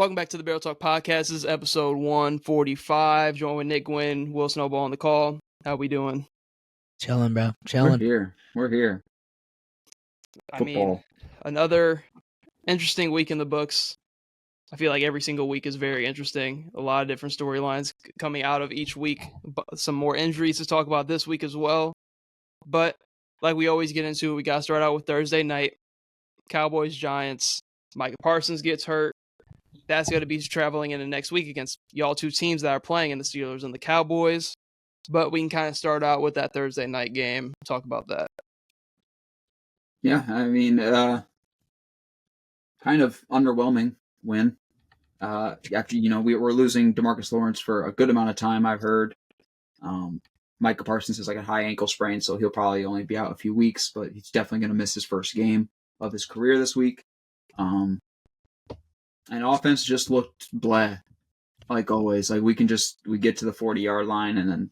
Welcome back to the Barrel Talk Podcast. This is episode 145. Joined with Nick Gwynn, Will Snowball on the call. How we doing? Chilling, bro. Chilling. We're here. I mean, another interesting week in the books. I feel like every single week is very interesting. A lot of different storylines coming out of each week. Some more injuries to talk about this week as well. But like we always get into, we got to start out with Thursday night. Cowboys, Giants. Micah Parsons gets hurt. That's going to be traveling into next week against y'all two teams that are playing in the Steelers and the Cowboys. But we can kind of start out with that Thursday night game. Talk about that. Yeah, I mean, kind of underwhelming win. After, we're losing DeMarcus Lawrence for a good amount of time, I've heard. Micah Parsons has like a high ankle sprain, so he'll probably only be out a few weeks, but he's definitely going to miss his first game of his career this week. And offense just looked bleh, like always. Like we get to the 40-yard line and then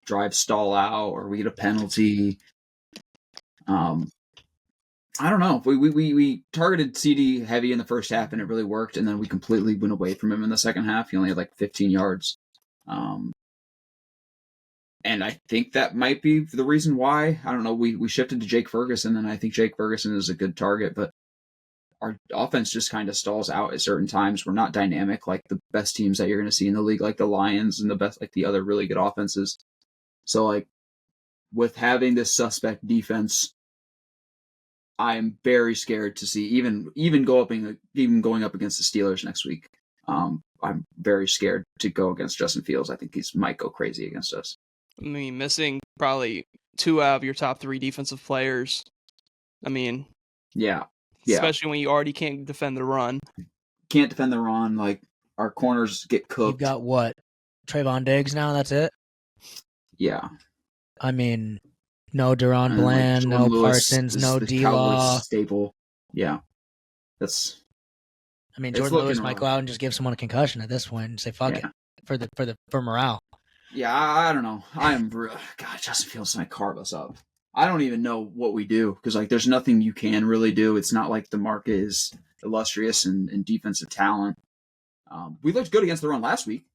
drive stall out, or we get a penalty. I don't know. We targeted CD heavy in the first half and it really worked, and then we completely went away from him in the second half. He only had like 15 yards. And I think that might be the reason why. I don't know. We shifted to Jake Ferguson, and I think Jake Ferguson is a good target, but our offense just kind of stalls out at certain times. We're not dynamic like the best teams that you're going to see in the league, like the Lions and the other really good offenses. So like with having this suspect defense, I'm very scared to see even going up against the Steelers next week. I'm very scared to go against Justin Fields. I think he might go crazy against us. I mean, missing probably 2 out of your top 3 defensive players. I mean, yeah. Especially when you already can't defend the run. Can't defend the run. Like, our corners get cooked. You've got what? Trayvon Diggs now? That's it? Yeah. I mean, no Deron Bland, no Parsons, no D-Law. Staple. Yeah. I mean, Jordan Lewis might go out and just give someone a concussion at this point and say, fuck it, for morale. Yeah, I don't know. God, Justin Fields might carve us up. I don't even know what we do because like there's nothing you can really do. It's not like the market is illustrious in defensive talent. We looked good against the run last week,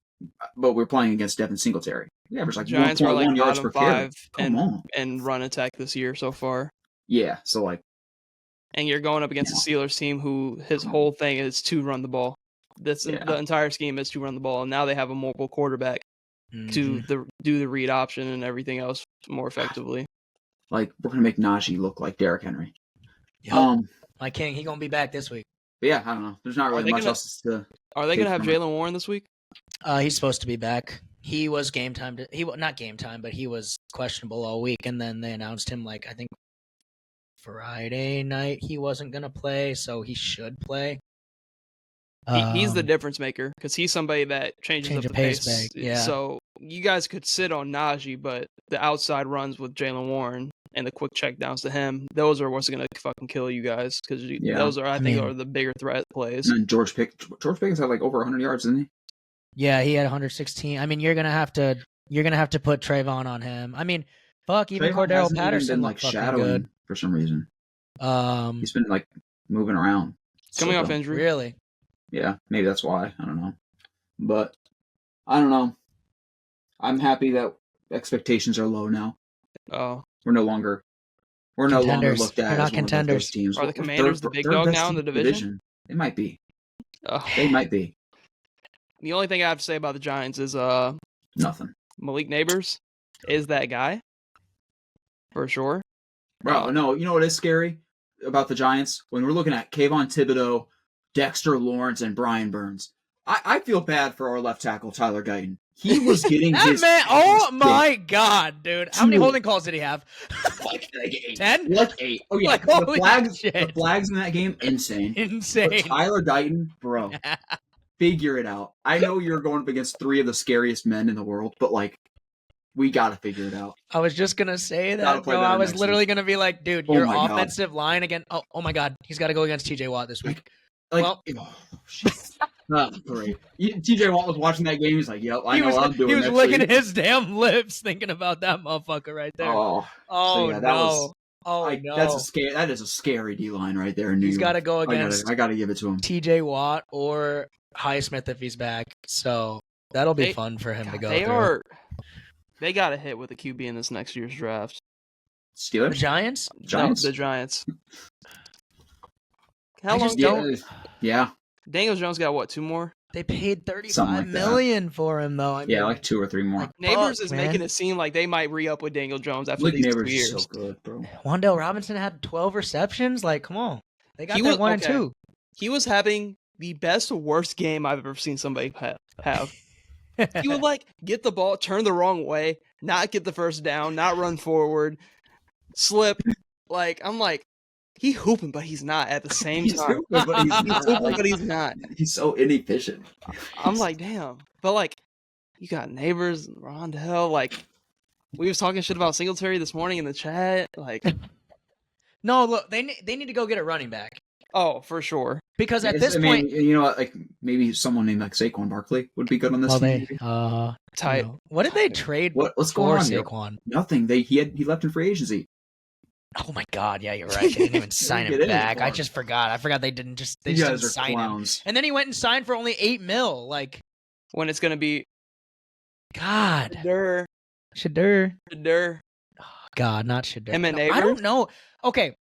but we're playing against Devin Singletary. We averaged like 1.1 yards per carry. And run attack this year so far. Yeah, so like, and you're going up against a Steelers team who his whole thing is to run the ball. The entire scheme is to run the ball, and now they have a mobile quarterback to do the read option and everything else more effectively. Like, we're going to make Najee look like Derrick Henry. Yep. My king, he going to be back this week. But yeah, I don't know. There's not really much else to... Are they going to have Jaylen Warren this week? He's supposed to be back. He was game time. Not game time, but he was questionable all week. And then they announced him, like, I think Friday night he wasn't going to play, so he should play. He's the difference maker because he's somebody that changes up the pace. Yeah. So you guys could sit on Najee, but the outside runs with Jaylen Warren and the quick checkdowns to him, those are what's going to fucking kill you guys because those are, I think, are the bigger threat plays. And George Pickens had like over 100 yards, didn't he? Yeah, he had 116. I mean, you're gonna have to put Trayvon on him. I mean, fuck, even Cordero Patterson like shadowing good for some reason. He's been like moving around, coming off injury. Really? Yeah, maybe that's why. I don't know, but I don't know. I'm happy that expectations are low now. Oh, we're no longer looked at We're not as contenders. one of those teams. Are the Commanders the big dog now in the division? They might be. Oh. They might be. The only thing I have to say about the Giants is nothing. Malik Nebers is that guy for sure. Bro, no, you know what is scary about the Giants? When we're looking at Kayvon Thibodeau, Dexter Lawrence, and Brian Burns, I feel bad for our left tackle, Tyler Guyton. He was getting his oh my god, dude. How many holding calls did he have? Like 8. 10? Like 8. Oh yeah, the flags in that game, insane. But Tyler Guyton, bro, figure it out. I know you're going up against 3 of the scariest men in the world, but like, we gotta figure it out. I was just gonna say that, bro. I was literally gonna be like, dude, your offensive line again. Oh my god, he's got to go against TJ Watt this week. Great. TJ Watt was watching that game. He's like, "Yep, I know what I'm doing." He was licking his damn lips, thinking about that motherfucker right there. No! That is a scary D line right there. He's got to go against. I got to give it to him. TJ Watt or Highsmith if he's back. So that'll be fun for him to go through. They got a hit with the QB in this next year's draft. Steelers? The Giants? No, the Giants. How long? Yeah. Daniel Jones got what? 2 more? They paid $35 million for him, though. I mean, like 2 or 3 more. Like Nebers is making it seem like they might re-up with Daniel Jones after these 2 years. Is so good, bro. Wandale Robinson had 12 receptions. Like, come on. They got that 1 and 2. He was having the best worst game I've ever seen somebody have. He would like get the ball, turn the wrong way, not get the first down, not run forward, slip. Like I'm like, he hooping, but he's not at the same time. But he's not. He's so inefficient. I'm like, damn. But like, you got Nebers, Rondell. Like, we was talking shit about Singletary this morning in the chat. Like, no, look, they need to go get a running back. Oh, for sure. Because at this point, you know, like maybe someone named like Saquon Barkley would be good on this team. Tight. You know, what did they trade? What's going on? Saquon? Nothing. He left in free agency. Oh my God! Yeah, you're right. They didn't even sign him back. I just forgot. I forgot they just didn't sign him. And then he went and signed for only $8 million. Like when it's gonna be, God, Shadur. Oh, God, not Shadur. Him and Nebers? I don't know. Okay.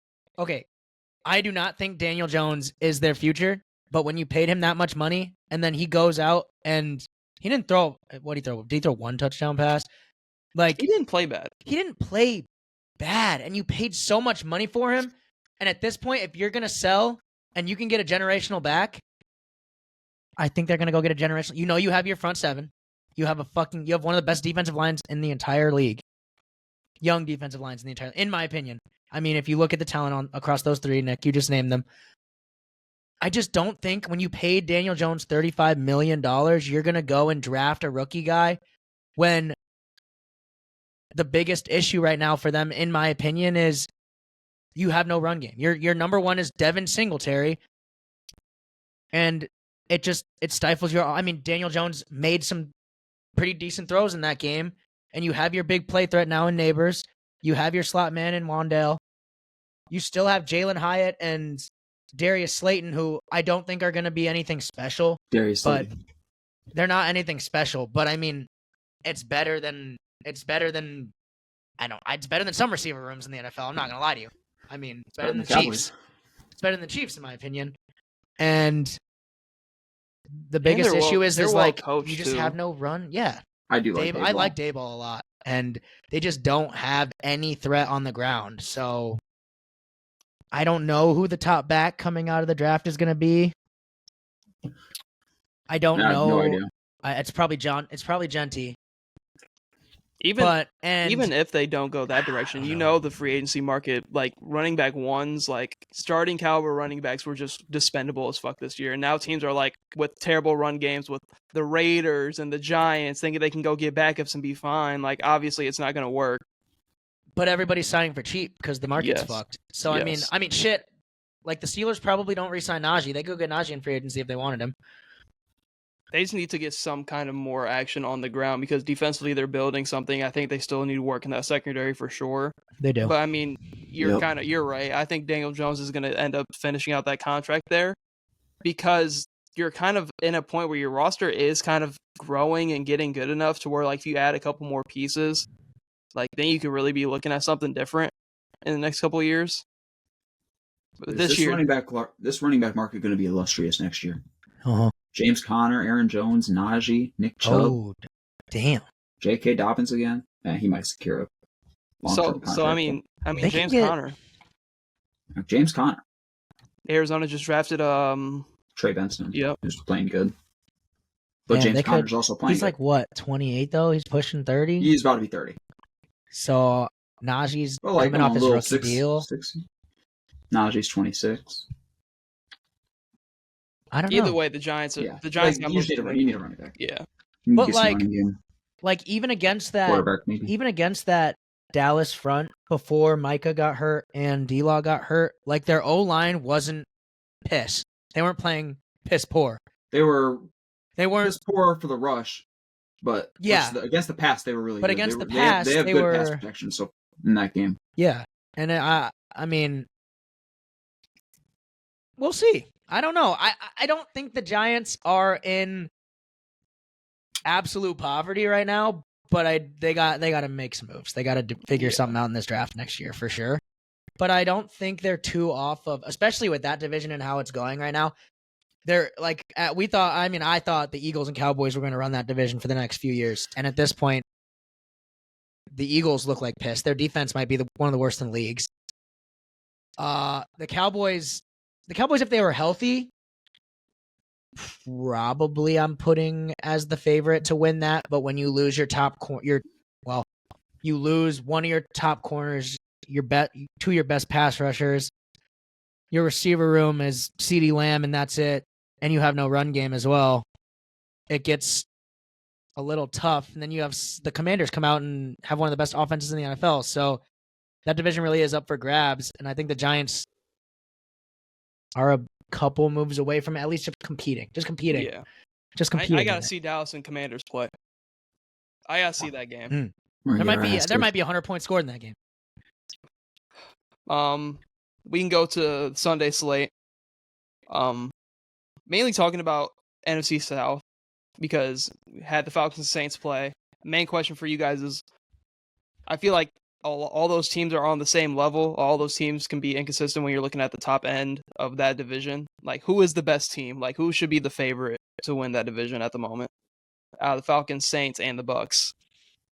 I do not think Daniel Jones is their future, but when you paid him that much money and then he goes out and he didn't throw what did he throw? Did he throw 1 touchdown pass? Like he didn't play bad. He didn't play bad, and you paid so much money for him. And at this point, if you're gonna sell and you can get a generational back, I think they're gonna go get a generational. You know, you have your front 7. You have you have one of the best defensive lines in the entire league. Young defensive lines in the entire, in my opinion. I mean, if you look at the talent across those 3, Nick, you just named them. I just don't think when you paid Daniel Jones $35 million, you're going to go and draft a rookie guy when the biggest issue right now for them, in my opinion, is you have no run game. Your number 1 is Devin Singletary, and it stifles your... I mean, Daniel Jones made some pretty decent throws in that game, and you have your big play threat now in Nebers. You have your slot man in Wandale. You still have Jalen Hyatt and Darius Slayton, who I don't think are going to be anything special. Slayton. They're not anything special. But I mean, it's better than it's better than some receiver rooms in the NFL. I'm not going to lie to you. I mean, it's better than the Chiefs. It's better than the Chiefs, in my opinion. And the biggest issue is like you just have no run. Yeah, I do like Dayball. I like Dayball a lot. And they just don't have any threat on the ground. So I don't know who the top back coming out of the draft is going to be. I don't know. I have no idea. It's probably Genty. Even if they don't go that direction, you know the free agency market, like running back ones, like starting caliber running backs were just dispendable as fuck this year. And now teams are like with terrible run games with the Raiders and the Giants thinking they can go get backups and be fine. Like obviously it's not going to work. But everybody's signing for cheap because the market's fucked. So I mean shit. Like the Steelers probably don't re-sign Najee. They go get Najee in free agency if they wanted him. They just need to get some kind of more action on the ground because defensively they're building something. I think they still need to work in that secondary for sure. They do. But I mean, you're right. I think Daniel Jones is going to end up finishing out that contract there because you're kind of in a point where your roster is kind of growing and getting good enough to where like if you add a couple more pieces, like then you could really be looking at something different in the next couple of years. But this running back market going to be illustrious next year. Uh-huh. James Conner, Aaron Jones, Najee, Nick Chubb. Oh, damn. J.K. Dobbins again. He might secure a long-term contract. So I mean, James Conner. James Conner. Arizona just drafted Trey Benson. Yep. Who's playing good. But James Conner's also playing He's like, what, 28 though? He's pushing 30? He's about to be 30. So Najee's coming off his rookie deal. Najee's 26. I don't know. Either way, the Giants got you need a running back. Yeah. But like even against that Dallas front before Micah got hurt and D-Law got hurt, like their O-line wasn't piss. They weren't playing piss poor. They weren't piss poor for the rush, but against the pass they were really good. But against the pass they have good pass protection so in that game. Yeah. And I mean we'll see. I don't know. I don't think the Giants are in absolute poverty right now, but they got to make some moves. They got to figure something out in this draft next year for sure. But I don't think they're too off of, especially with that division and how it's going right now. They're like I thought the Eagles and Cowboys were going to run that division for the next few years, and at this point, the Eagles look like piss. Their defense might be one of the worst in the leagues. The Cowboys, if they were healthy, probably I'm putting as the favorite to win that. But when you lose your you lose one of your top corners, two of your best pass rushers, your receiver room is CeeDee Lamb, and that's it. And you have no run game as well. It gets a little tough. And then you have the Commanders come out and have one of the best offenses in the NFL. So that division really is up for grabs. And I think the Giants are a couple moves away from at least just competing. Yeah. Just competing. I got to see Dallas and Commanders play. I got to see that game. There might be a 100-point score in that game. We can go to Sunday slate. Mainly talking about NFC South because we had the Falcons and Saints play. Main question for you guys is, I feel like all those teams are on the same level. All those teams can be inconsistent when you're looking at the top end of that division. Like, who is the best team? Like, who should be the favorite to win that division at the moment? The Falcons, Saints, and the Bucks.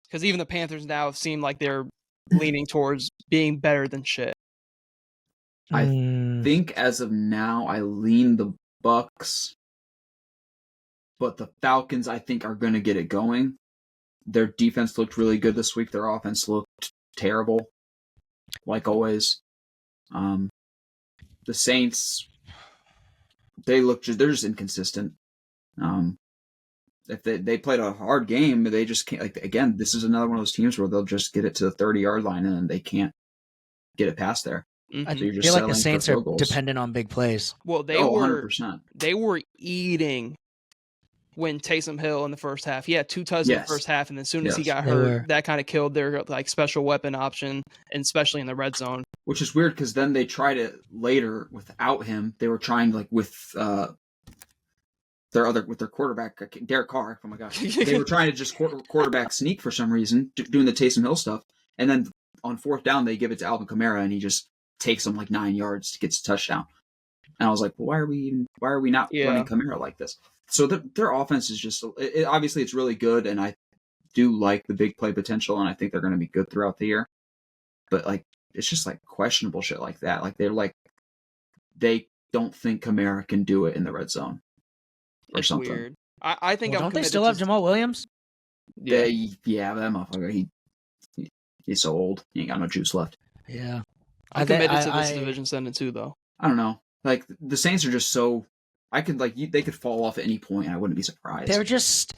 Because even the Panthers now seem like they're leaning towards being better than shit. I think as of now, I lean the Bucks, but the Falcons, I think, are going to get it going. Their defense looked really good this week. Their offense looked terrible, like always. The Saints, they're just inconsistent. If they played a hard game, they just can't. Like, again, this is another one of those teams where they'll just get it to the 30-yard line and they can't get it past there. I feel like the Saints are dependent on big plays. Well, they were eating when Taysom Hill in the first half. He had 2 touchdowns in the first half, and as soon as he got hurt, that kind of killed their like special weapon option, and especially in the red zone. Which is weird because then they tried it later without him. They were trying like with their quarterback, Derek Carr. Oh my gosh, they were trying to just quarterback sneak for some reason, doing the Taysom Hill stuff, and then on 4th down they give it to Alvin Kamara, and he just takes them like 9 yards to get a touchdown. And I was like, well, why are we not running Kamara like this? So their offense is just obviously it's really good, and I do like the big play potential, and I think they're going to be good throughout the year. But like it's just like questionable shit like that. Like they don't think Kamara can do it in the red zone or it's something. Weird. I think don't they still have Jamal Williams? Yeah, that motherfucker. He's so old. He ain't got no juice left. Yeah. I'm committed to this division sending too, though. I don't know. Like the Saints are just so. They could fall off at any point, and I wouldn't be surprised. They're just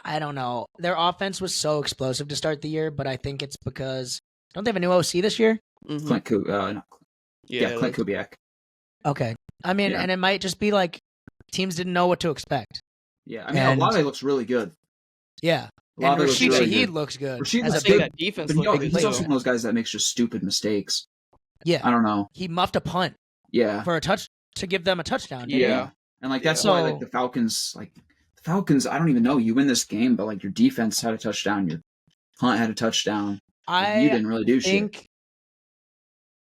I don't know. Their offense was so explosive to start the year, but I think it's because don't they have a new OC this year? Mm-hmm. Clint Kubiak. Okay, I mean, and it might just be like teams didn't know what to expect. Yeah, I mean, Olave looks really good. Yeah. And Rashid Shaheed looks good. Rashid looks good. That defense but he's also one of those guys that makes just stupid mistakes. Yeah. I don't know. He muffed a punt. Yeah. For a touch to give them a touchdown. Yeah. And like that's why like the Falcons, I don't even know. You win this game, but like your defense had a touchdown, your punt had a touchdown. You didn't really do shit.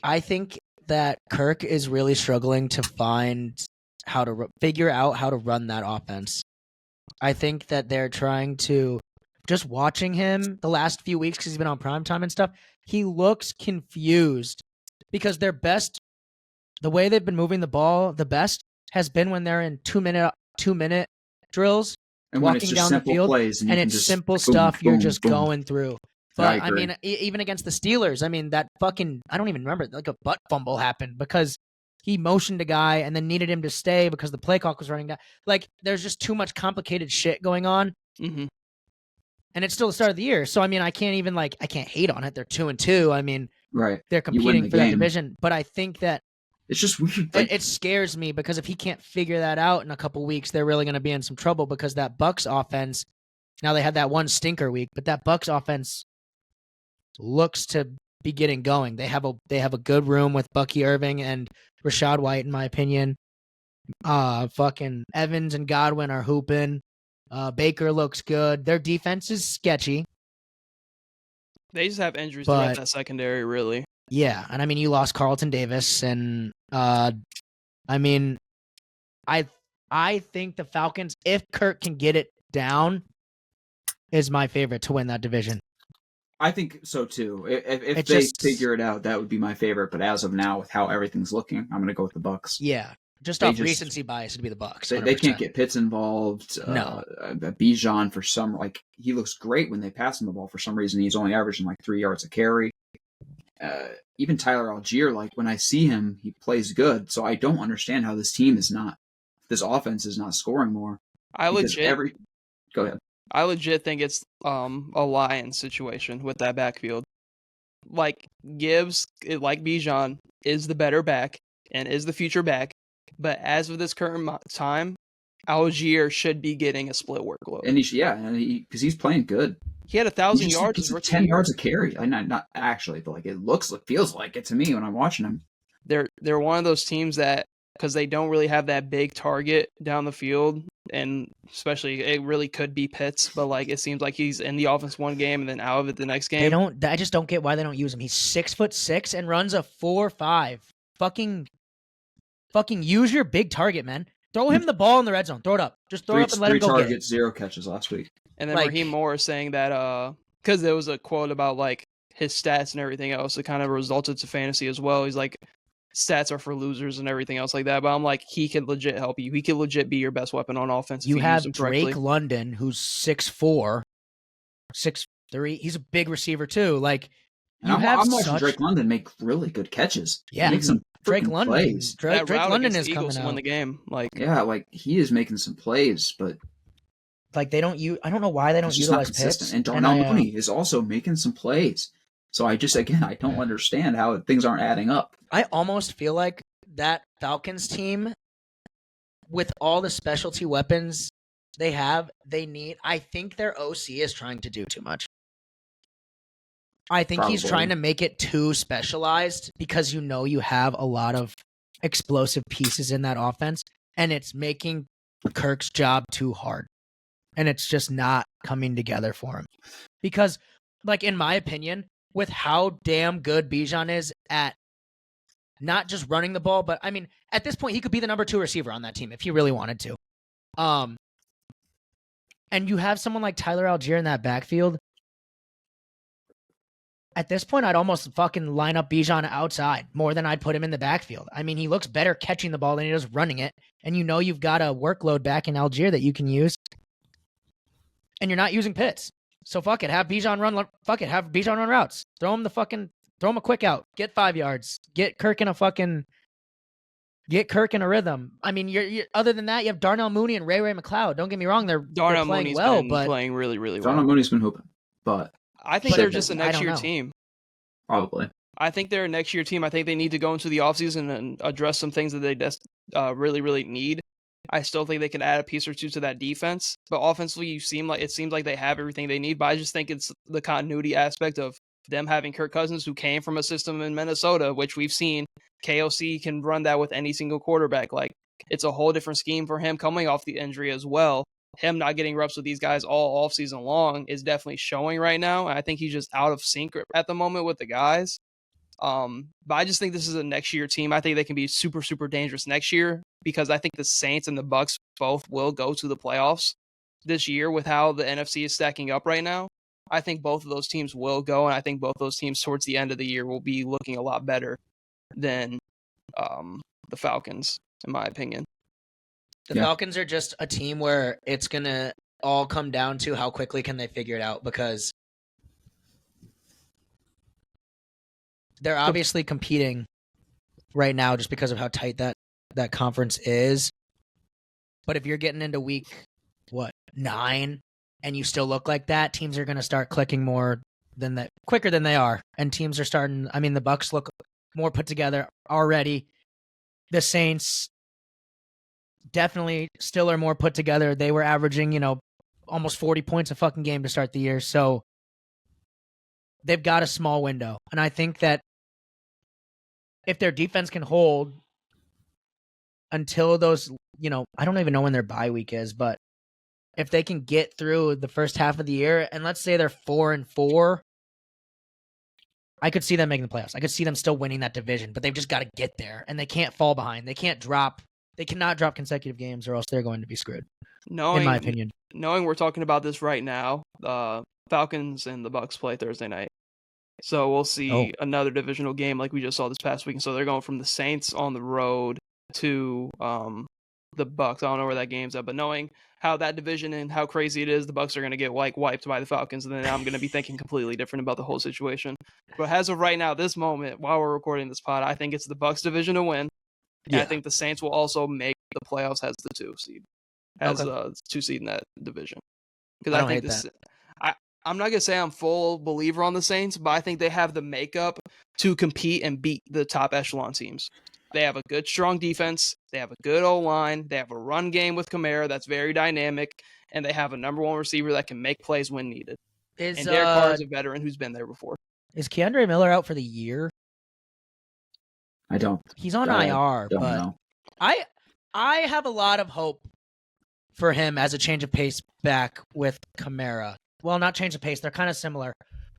I think that Kirk is really struggling to find how to figure out how to run that offense. I think that they're trying to just watching him the last few weeks because he's been on primetime and stuff. He looks confused because their best, the way they've been moving the ball, the best has been when they're in 2-minute drills, and walking down the field, and it's simple stuff you're just going through. But I mean, even against the Steelers, I mean that fucking I don't even remember like a butt fumble happened because he motioned a guy and then needed him to stay because the play clock was running down. Like there's just too much complicated shit going on. Mm-hmm. And it's still the start of the year. So, I mean, I can't hate on it. They're 2-2. I mean, they're competing for that division. But I think that it's just weird. It scares me because if he can't figure that out in a couple weeks, they're really going to be in some trouble because that Bucks offense, now they had that one stinker week, but that Bucks offense looks to be getting going. They have a good room with Bucky Irving and Rashad White, in my opinion. Fucking Evans and Godwin are hooping. Baker looks good. Their defense is sketchy. They just have injuries throughout that secondary, really. Yeah, and I mean, you lost Carlton Davis, and I mean, I think the Falcons, if Kirk can get it down, is my favorite to win that division. I think so too. If they figure it out, that would be my favorite. But as of now, with how everything's looking, I'm going to go with the Bucs. Yeah, just off recency bias, it'd be the Bucs. They can't get Pitts involved. No, Bijan for some he looks great when they pass him the ball. For some reason, he's only averaging 3 yards a carry. Even Tyler Algier, when I see him, he plays good. So I don't understand how this offense is not scoring more. Go ahead. I legit think it's a Lions situation with that backfield. Gibbs, like Bijan, is the better back and is the future back. But as of this current time, Algier should be getting a split workload. And because he's playing good. He had 1,000 yards. 10 yards of carry. Not actually, but it feels like it to me when I'm watching him. They're one of those teams that, because they don't really have that big target down the field, and especially it really could be Pitts, but it seems like he's in the offense one game and then out of it the next game. I just don't get why they don't use him. He's 6'6" and runs a 4.5. Fucking use your big target, man. Throw him the ball in the red zone. Throw it up. Just throw it up and let him go get it. 3 targets, 0 catches last week. And then Raheem Morris saying that because there was a quote about his stats and everything else, it kind of resulted to fantasy as well. He's like, stats are for losers and everything else like that. But I'm like, he can legit help you. He can legit be your best weapon on offense. You have Drake London, who's 6'4", 6'3". He's a big receiver too. I'm watching Drake London make really good catches. Yeah, make some Drake London plays. Drake London is coming out. Win the game. He is making some plays, but they don't use. I don't know why they don't utilize Pitts. And Darnell Mooney is also making some plays. So I don't understand how things aren't adding up. I almost feel like that Falcons team, with all the specialty weapons they have, I think their OC is trying to do too much. I think he's trying to make it too specialized because you have a lot of explosive pieces in that offense, and it's making Kirk's job too hard. And it's just not coming together for him. Because, in my opinion, with how damn good Bijan is at not just running the ball, but, at this point, he could be the number 2 receiver on that team if he really wanted to. And you have someone like Tyler Algier in that backfield. At this point, I'd almost fucking line up Bijan outside more than I'd put him in the backfield. He looks better catching the ball than he does running it. And you've got a workload back in Algier that you can use. And you're not using Pitts. So fuck it. Have Bijan run. Fuck it. Have Bijan run routes. Throw him a quick out. Get 5 yards. Get Kirk in a rhythm. You're other than that, you have Darnell Mooney and Ray McLeod. Don't get me wrong. They're playing Mooney's well, been but playing really, really well. Darnell Mooney's been hooping, but I think they're just a next year team. Probably. I think they're a next year team. I think they need to go into the offseason and address some things that they really, really need. I still think they can add a piece or two to that defense, but offensively, it seems like they have everything they need. But I just think it's the continuity aspect of them having Kirk Cousins, who came from a system in Minnesota, which we've seen KOC can run that with any single quarterback. It's a whole different scheme for him coming off the injury as well. Him not getting reps with these guys all offseason long is definitely showing right now. I think he's just out of sync at the moment with the guys. But I just think this is a next year team. I think they can be super, super dangerous next year because I think the Saints and the Bucs both will go to the playoffs this year with how the NFC is stacking up right now. I think both of those teams will go, and I think both those teams towards the end of the year will be looking a lot better than the Falcons, in my opinion. The Falcons are just a team where it's going to all come down to how quickly can they figure it out, because they're obviously competing right now just because of how tight that conference is. But if you're getting into week, 9, and you still look like that, teams are going to start clicking more than that, quicker than they are. And teams are starting, the Bucs look more put together already. The Saints definitely still are more put together. They were averaging, almost 40 points a fucking game to start the year. So they've got a small window. And I think that if their defense can hold until those, I don't even know when their bye week is, but if they can get through the first half of the year, and let's say they're 4-4, I could see them making the playoffs. I could see them still winning that division, but they've just got to get there, and they can't fall behind. They cannot drop consecutive games, or else they're going to be screwed. In my opinion. Knowing we're talking about this right now, Falcons and the Bucs play Thursday night. So we'll see another divisional game like we just saw this past week. And so they're going from the Saints on the road to the Bucs. I don't know where that game's at, but knowing how that division and how crazy it is, the Bucs are going to get wiped by the Falcons, and then I'm going to be thinking completely different about the whole situation. But as of right now, this moment, while we're recording this pod, I think it's the Bucs division to win. And I think the Saints will also make the playoffs as the 2 seed, as the 2 seed in that division. Because I think this. I'm not going to say I'm full believer on the Saints, but I think they have the makeup to compete and beat the top echelon teams. They have a good, strong defense. They have a good O-line. They have a run game with Kamara that's very dynamic. And they have a number 1 receiver that can make plays when needed. And Derek Carr is a veteran who's been there before. Is Keandre Miller out for the year? I don't. He's on IR, but know. I have a lot of hope for him as a change of pace back with Kamara. Well, not change of pace. They're kind of similar.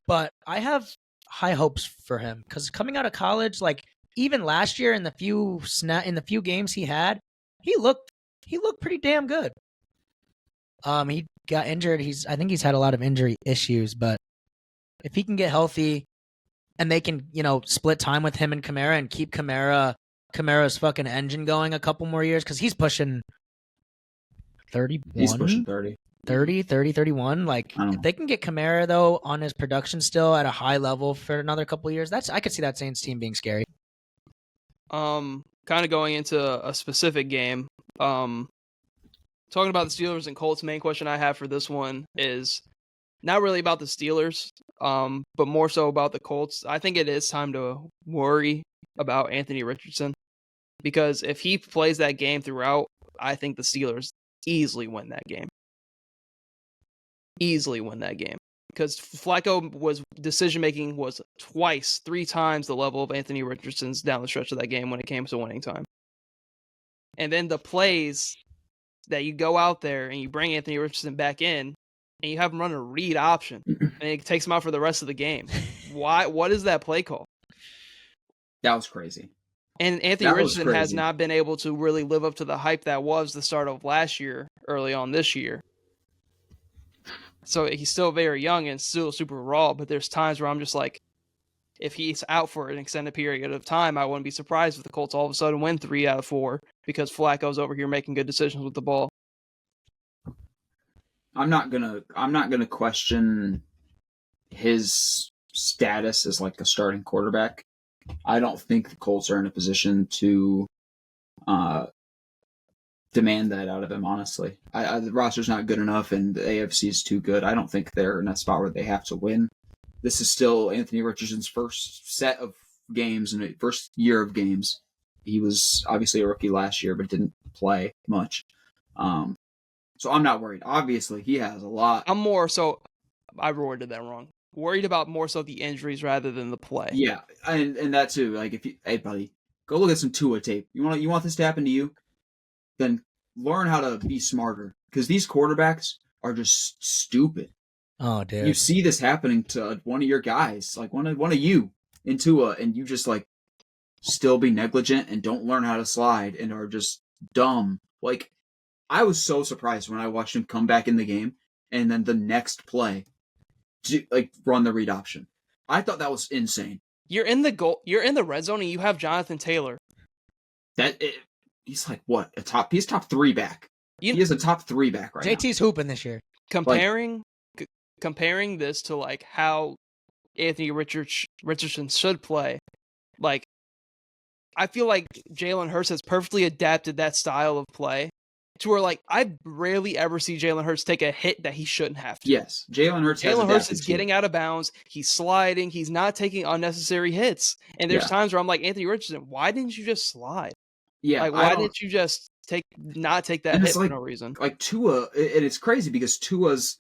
But I have high hopes for him because coming out of college, like even last year in the few games he had, he looked pretty damn good. He got injured. I think he's had a lot of injury issues, but if he can get healthy and they can, split time with him and Kamara and keep Kamara's fucking engine going a couple more years, because he's pushing 31. He's pushing 30. 31. Like, if they can get Kamara, though, on his production still at a high level for another couple of years, I could see that Saints team being scary. Kind of going into a specific game, talking about the Steelers and Colts, main question I have for this one is not really about the Steelers, but more so about the Colts. I think it is time to worry about Anthony Richardson, because if he plays that game throughout, I think the Steelers easily win that game. Because Flacco decision-making was 3 times the level of Anthony Richardson's down the stretch of that game when it came to winning time. And then the plays that you go out there and you bring Anthony Richardson back in and you have him run a read option and it takes him out for the rest of the game. What is that play call? That was crazy. And Anthony Richardson has not been able to really live up to the hype that was the start of last year, early on this year. So he's still very young and still super raw, but there's times where I'm just like, if he's out for an extended period of time, I wouldn't be surprised if the Colts all of a sudden win 3 out of 4 because Flacco's over here making good decisions with the ball. I'm not gonna question his status as like a starting quarterback. I don't think the Colts are in a position to demand that out of him, honestly. The roster's not good enough, and the AFC is too good. I don't think they're in a spot where they have to win. This is still Anthony Richardson's first set of games and first year of games. He was obviously a rookie last year, but didn't play much. So I'm not worried. Obviously, he has a lot. I'm more so, I worded that wrong. Worried about more so the injuries rather than the play. Yeah, and that too. Like, hey buddy, go look at some Tua tape. You want this to happen to you? Then learn how to be smarter, because these quarterbacks are just stupid. Oh, dude! You see this happening to one of your guys, like one of you in Tua, and you just like still be negligent and don't learn how to slide and are just dumb. Like, I was so surprised when I watched him come back in the game and then the next play, like, run the read option. I thought that was insane. You're in the red zone and you have Jonathan Taylor. He's like what? He's top 3 back. He is a top 3 back right now. JT's hooping this year. Comparing this to like how Anthony Richardson should play, like, I feel like Jalen Hurts has perfectly adapted that style of play to where, like, I rarely ever see Jalen Hurts take a hit that he shouldn't have to. Yes, Jalen Hurts is getting out of bounds. He's sliding. He's not taking unnecessary hits. And there's times where I'm like, Anthony Richardson, why didn't you just slide? Yeah, like, why didn't you just not take that hit for no reason? Like Tua, it's crazy because Tua's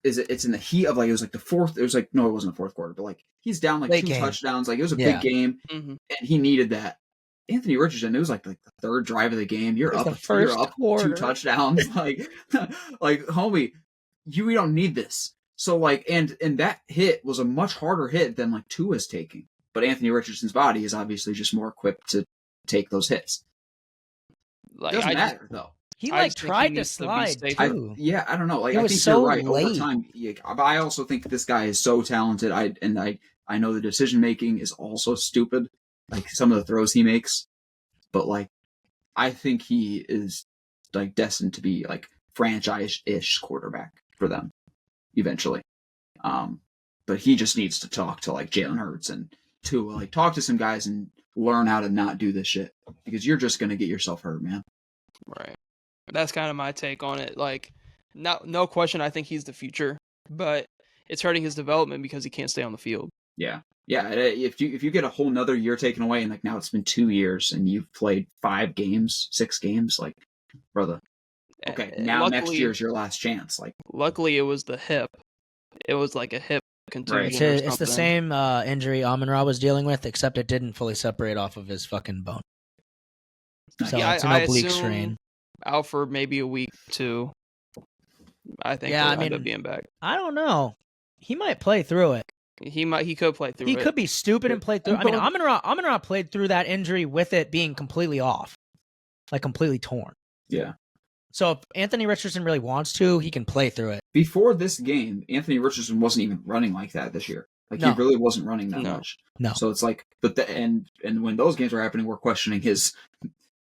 it's in the heat of, like, it was like the fourth. It was like, no, it wasn't the fourth quarter, but like he's down like late 2 touchdowns. Like, it was a big game, and he needed that. Anthony Richardson, it was like the third drive of the game. You're up 2 touchdowns. like homie, we don't need this. So like, and that hit was a much harder hit than like Tua's taking. But Anthony Richardson's body is obviously just more equipped to take those hits. Like, it doesn't matter though. He tried to slide too. I don't know. Like, I think you're right. Late. Over time, but I also think this guy is so talented. I know the decision making is also stupid. Like some of the throws he makes, but like I think he is like destined to be like franchise-ish quarterback for them eventually. But he just needs to talk to like Jalen Hurts and Tua, like talk to some guys and learn how to not do this shit because you're just gonna get yourself hurt, man. Right. That's kind of my take on it. Like, no question, I think he's the future, but it's hurting his development because he can't stay on the field. Yeah. Yeah, if you get a whole nother year taken away, and like now it's been 2 years, and you've played 6 games, like, brother. Okay, now luckily, next year's your last chance. Like, luckily it was the hip. It was like a hip contusion. Right. It's the same injury Amon-Ra was dealing with, except it didn't fully separate off of his fucking bone. So it's an oblique strain. Out for maybe a week, 2. I think he'll end up being back. I don't know. He might play through it. He could play through it. He could be stupid and play through. I mean, Amon-Ra played through that injury with it being completely off, like completely torn. Yeah. So if Anthony Richardson really wants to, he can play through it. Before this game, Anthony Richardson wasn't even running like that this year. Like he really wasn't running that much. No. So it's like, and when those games were happening, we're questioning his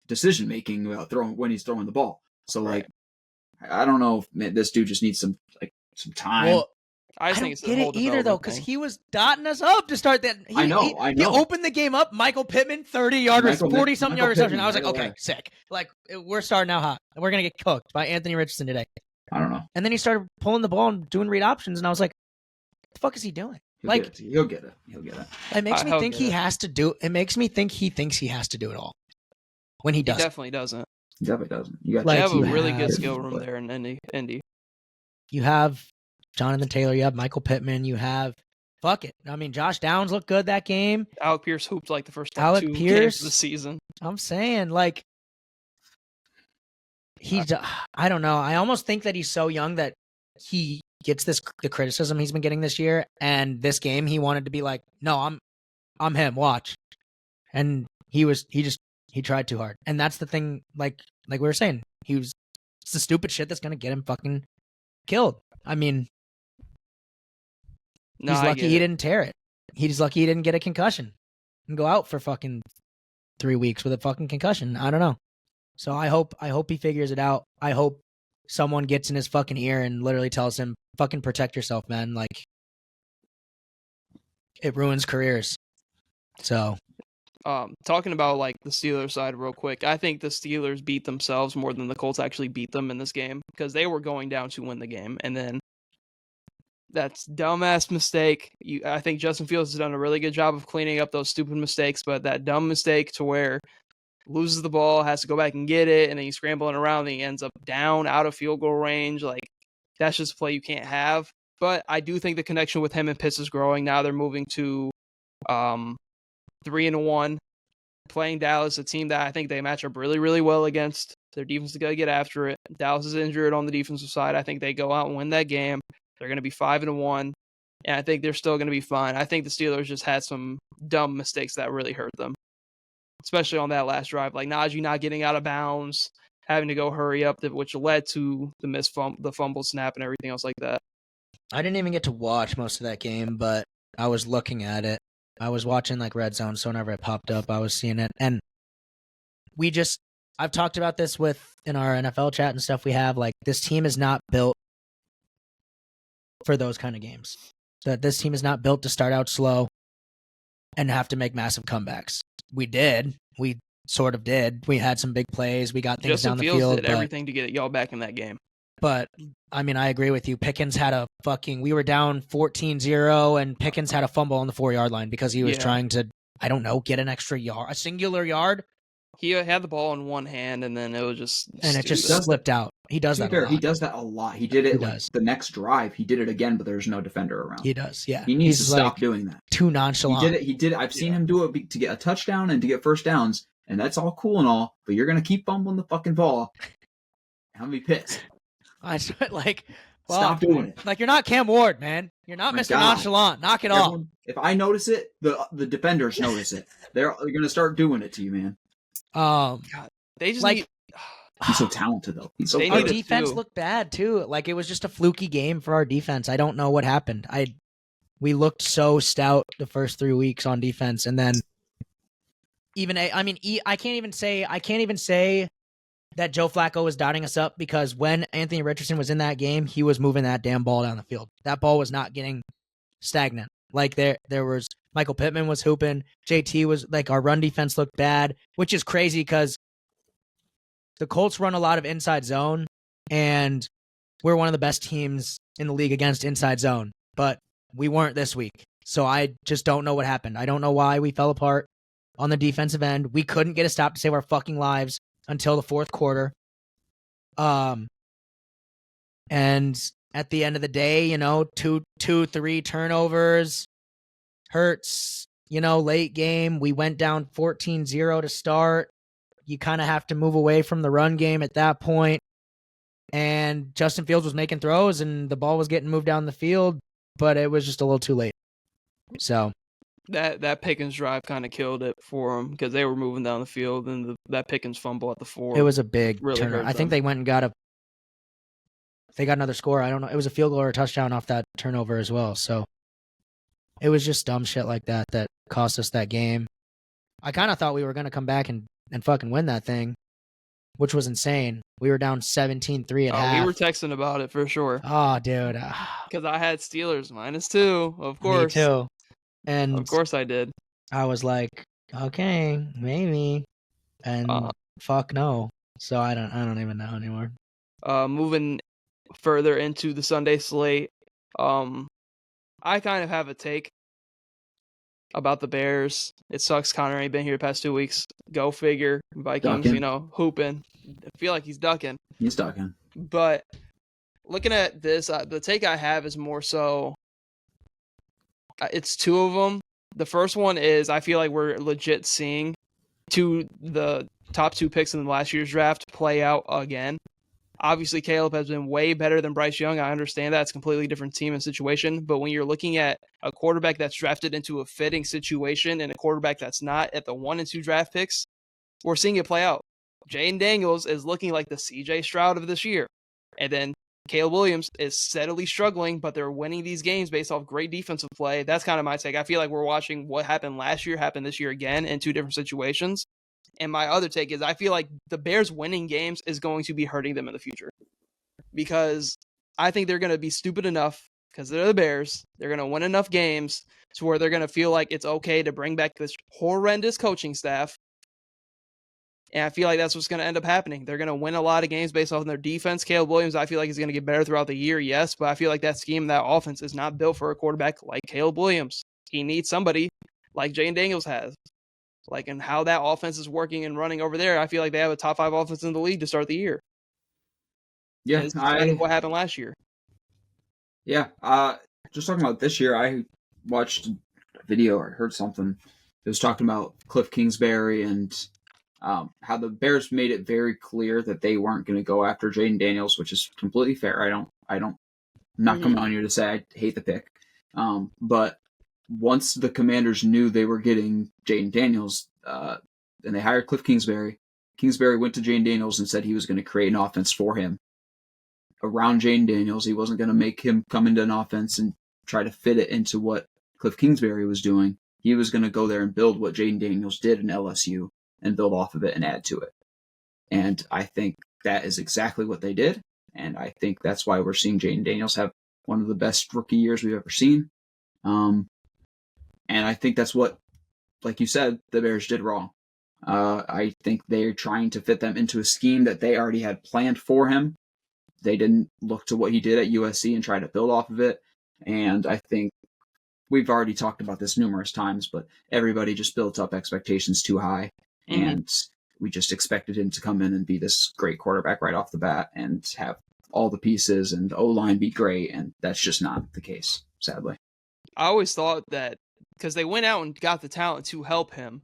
decision making about when he's throwing the ball. So like, I don't know if this dude just needs some time. Well, I don't get it either, though, because he was dotting us up to start that. I know. He opened the game up. Michael Pittman, 30-yard, 40-something yard reception. I was like, okay, sick. Like, we're starting out hot. We're going to get cooked by Anthony Richardson today. I don't know. And then he started pulling the ball and doing read options, and I was like, what the fuck is he doing? He'll get it. It makes me think he has to do. It makes me think he thinks he has to do it all. When he doesn't. He definitely doesn't. He definitely doesn't. You have a really good skill room there in Indy. You have Jonathan Taylor, you have Michael Pittman, you have I mean, Josh Downs looked good that game. Alec Pierce hooped like the first 2 games of the season. I'm saying, like, I don't know. I almost think that he's so young that he gets the criticism he's been getting this year, and this game he wanted to be like, no, I'm him, watch. And he tried too hard. And that's the thing, like we were saying, it's the stupid shit that's gonna get him fucking killed. I mean, he's lucky he didn't tear it. He's lucky he didn't get a concussion and go out for fucking 3 weeks with a fucking concussion. I don't know. So I hope he figures it out. I hope someone gets in his fucking ear and literally tells him, fucking protect yourself, man. Like, it ruins careers. So, talking about like the Steelers side real quick, I think the Steelers beat themselves more than the Colts actually beat them in this game because they were going down to win the game, and then that's dumbass mistake. I think Justin Fields has done a really good job of cleaning up those stupid mistakes, but that dumb mistake to where loses the ball, has to go back and get it, and then he's scrambling around and he ends up down out of field goal range. Like, that's just a play you can't have. But I do think the connection with him and Pitts is growing. Now they're moving to 3-1, playing Dallas, a team that I think they match up really, really well against. Their defense is going to get after it. Dallas is injured on the defensive side. I think they go out and win that game. They're going to be 5-1, and I think they're still going to be fine. I think the Steelers just had some dumb mistakes that really hurt them, especially on that last drive, like Najee not getting out of bounds, having to go hurry up, which led to the fumble snap and everything else like that. I didn't even get to watch most of that game, but I was looking at it. I was watching like Red Zone, so whenever it popped up, I was seeing it. And I've talked about this in our NFL chat and stuff we have, like, this team is not built for those kind of games. That this team is not built to start out slow and have to make massive comebacks. We sort of did. We had some big plays. We got things down the field. Did everything to get y'all back in that game. But, I mean, I agree with you. Pickens had we were down 14-0, and Pickens had a fumble on the 4-yard line because he was trying to, I don't know, get an extra yard, a singular yard. He had the ball in one hand, and then it was just and it just slipped out. He does that a lot. He does that a lot. He did it the next drive. He did it again, but there's no defender around. He does, yeah. He needs to stop doing that. Too nonchalant. He did it. I've seen him do it to get a touchdown and to get first downs, And that's all cool and all, but you're going to keep fumbling the fucking ball. I'm going to be pissed. Stop doing it. Like, you're not Cam Ward, man. You're not Mr. Nonchalant. Knock it off. If I notice it, the defenders notice it. They're going to start doing it to you, man. God, they just need... He's so talented, though. Our defense looked bad, too. Like, it was just a fluky game for our defense. I don't know what happened. We looked so stout the first 3 weeks on defense, and then I can't even say that Joe Flacco was dotting us up, because when Anthony Richardson was in that game, he was moving that damn ball down the field. That ball was not getting stagnant. Like, there was Michael Pittman was hooping. JT was like, our run defense looked bad, which is crazy because the Colts run a lot of inside zone, and we're one of the best teams in the league against inside zone, but we weren't this week. So I just don't know what happened. I don't know why we fell apart on the defensive end. We couldn't get a stop to save our fucking lives until the fourth quarter. And at the end of the day, 2-3 turnovers hurts, late game. We went down 14-0 to start. You kind of have to move away from the run game at that point. And Justin Fields was making throws and the ball was getting moved down the field, but it was just a little too late. So that Pickens drive kind of killed it for them, because they were moving down the field, and that Pickens fumble at the 4. It was a big really turner. I think they went and got another score. I don't know. It was a field goal or a touchdown off that turnover as well. So it was just dumb shit like that cost us that game. I kind of thought we were going to come back and fucking win that thing, which was insane. We were down 17-3 at half. We were texting about it for sure. Oh, dude. Because I had Steelers -2, of course. Me too. And of course I did. I was like, okay, maybe. And fuck no. So I don't even know anymore. Moving further into the Sunday slate, I kind of have a take about the Bears. It sucks Connor ain't been here the past 2 weeks. Go figure. Vikings, ducking. Hooping. I feel like he's ducking. He's ducking. But looking at this, the take I have is more so, it's two of them. The first one is, I feel like we're legit seeing the top 2 picks in the last year's draft play out again. Obviously, Caleb has been way better than Bryce Young. I understand that. It's a completely different team and situation. But when you're looking at a quarterback that's drafted into a fitting situation and a quarterback that's not at the 1 and 2 draft picks, we're seeing it play out. Jaden Daniels is looking like the CJ Stroud of this year. And then Caleb Williams is steadily struggling, but they're winning these games based off great defensive play. That's kind of my take. I feel like we're watching what happened last year happen this year again in 2 different situations. And my other take is, I feel like the Bears winning games is going to be hurting them in the future, because I think they're going to be stupid enough, because they're the Bears. They're going to win enough games to where they're going to feel like it's okay to bring back this horrendous coaching staff. And I feel like that's what's going to end up happening. They're going to win a lot of games based off their defense. Caleb Williams, I feel like, is going to get better throughout the year, yes, but I feel like that scheme, that offense is not built for a quarterback like Caleb Williams. He needs somebody like Jaden Daniels has. And how that offense is working and running over there, I feel like they have a top 5 offense in the league to start the year. Yeah, it's kind of what happened last year. Yeah, just talking about this year, I watched a video or heard something. It was talking about Cliff Kingsbury and how the Bears made it very clear that they weren't going to go after Jaden Daniels, which is completely fair. I'm not coming on here to say I hate the pick, but once the Commanders knew they were getting Jaden Daniels, and they hired Cliff Kingsbury, Kingsbury went to Jaden Daniels and said he was going to create an offense for him around Jaden Daniels. He wasn't going to make him come into an offense and try to fit it into what Cliff Kingsbury was doing. He was going to go there and build what Jaden Daniels did in LSU and build off of it and add to it. And I think that is exactly what they did. And I think that's why we're seeing Jaden Daniels have one of the best rookie years we've ever seen. And I think that's what, like you said, the Bears did wrong. I think they're trying to fit them into a scheme that they already had planned for him. They didn't look to what he did at USC and try to build off of it. And I think we've already talked about this numerous times, but everybody just built up expectations too high. Mm-hmm. And we just expected him to come in and be this great quarterback right off the bat and have all the pieces and O-line be great. And that's just not the case, sadly. I always thought that, because they went out and got the talent to help him,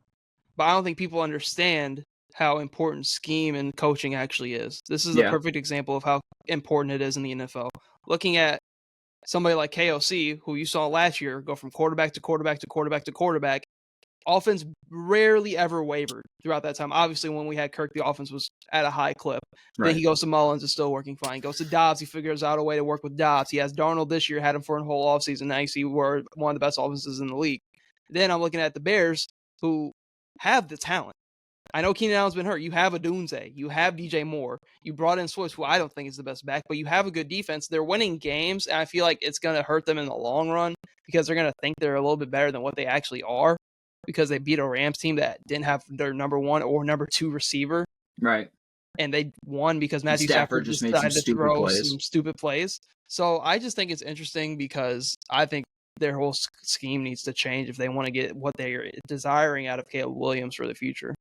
but I don't think people understand how important scheme and coaching actually is. This is a perfect example of how important it is in the NFL. Looking at somebody like KOC, who you saw last year go from quarterback to quarterback to quarterback to quarterback, offense rarely ever wavered throughout that time. Obviously, when we had Kirk, the offense was at a high clip. Right. Then he goes to Mullins, it's still working fine. He goes to Dobbs, he figures out a way to work with Dobbs. He has Darnold this year, had him for a whole offseason. Now you see we're one of the best offenses in the league. Then I'm looking at the Bears, who have the talent. I know Keenan Allen's been hurt. You have Odunze. You have DJ Moore. You brought in Swift, who I don't think is the best back, but you have a good defense. They're winning games, and I feel like it's going to hurt them in the long run because they're going to think they're a little bit better than what they actually are because they beat a Rams team that didn't have their number 1 or number 2 receiver. Right. And they won because Matthew Stafford just made some stupid plays. So I just think it's interesting because I think their whole scheme needs to change if they want to get what they're desiring out of Caleb Williams for the future.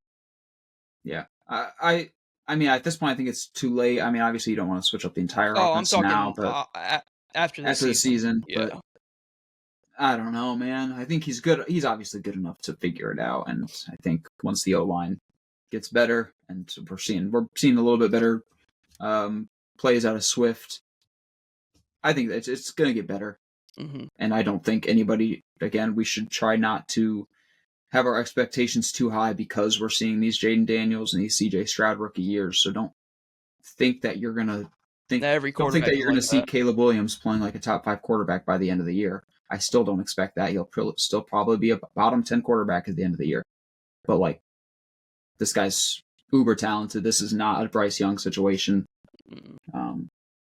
Yeah. I mean, at this point, I think it's too late. I mean, obviously, you don't want to switch up the entire offense now, but after the season. Yeah. But I don't know, man. I think he's good. He's obviously good enough to figure it out. And I think once the O-line gets better, and we're seeing a little bit better plays out of Swift, I think that it's going to get better. Mm-hmm. And I don't think anybody, again, we should try not to have our expectations too high because we're seeing these Jaden Daniels and these CJ Stroud rookie years. So don't think that you're going to see Caleb Williams playing like a top 5 quarterback by the end of the year. I still don't expect that. He'll still probably be a bottom 10 quarterback at the end of the year. But like, this guy's uber talented. This is not a Bryce Young situation.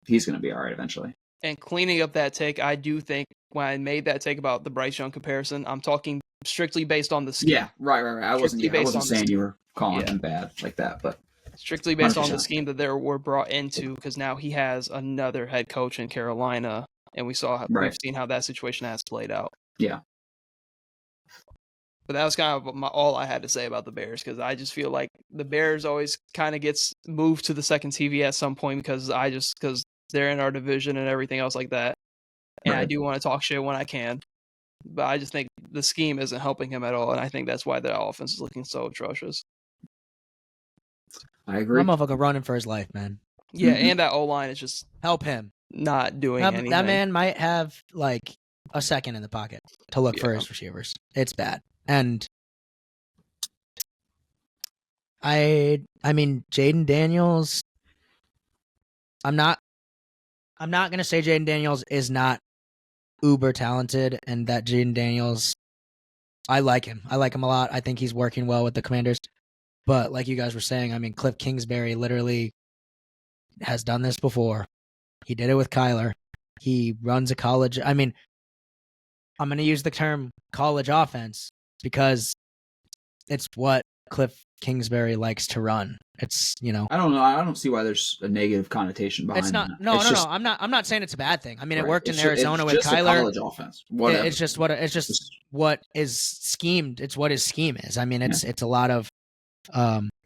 He's going to be all right eventually. And cleaning up that take, I do think when I made that take about the Bryce Young comparison, I'm talking strictly based on the scheme. Yeah, right. I wasn't saying you were calling him bad like that, but strictly based 100%. On the scheme that they were brought into, because now he has another head coach in Carolina, and we've seen how that situation has played out. Yeah. But that was kind of all I had to say about the Bears, because I just feel like the Bears always kind of gets moved to the second TV at some point because they're in our division and everything else like that. And I do want to talk shit when I can. But I just think the scheme isn't helping him at all. And I think that's why the offense is looking so atrocious. I agree. That motherfucker running for his life, man. Yeah, and that O-line is just help him. Not doing anything. That man might have like a second in the pocket to look for his receivers. It's bad. And I mean, Jaden Daniels, I'm not going to say Jaden Daniels is not uber talented and that Jaden Daniels, I like him. I like him a lot. I think he's working well with the Commanders. But like you guys were saying, I mean, Cliff Kingsbury literally has done this before. He did it with Kyler. He runs a college. I mean, I'm going to use the term college offense because it's what Cliff Kingsbury likes to run. It's, you know, I don't know. I don't see why there's a negative connotation behind it's not. That. No. I'm not saying it's a bad thing. I mean, it worked in Arizona with Kyler. College offense. Whatever. It's just what is schemed. It's what his scheme is. I mean, it's a lot of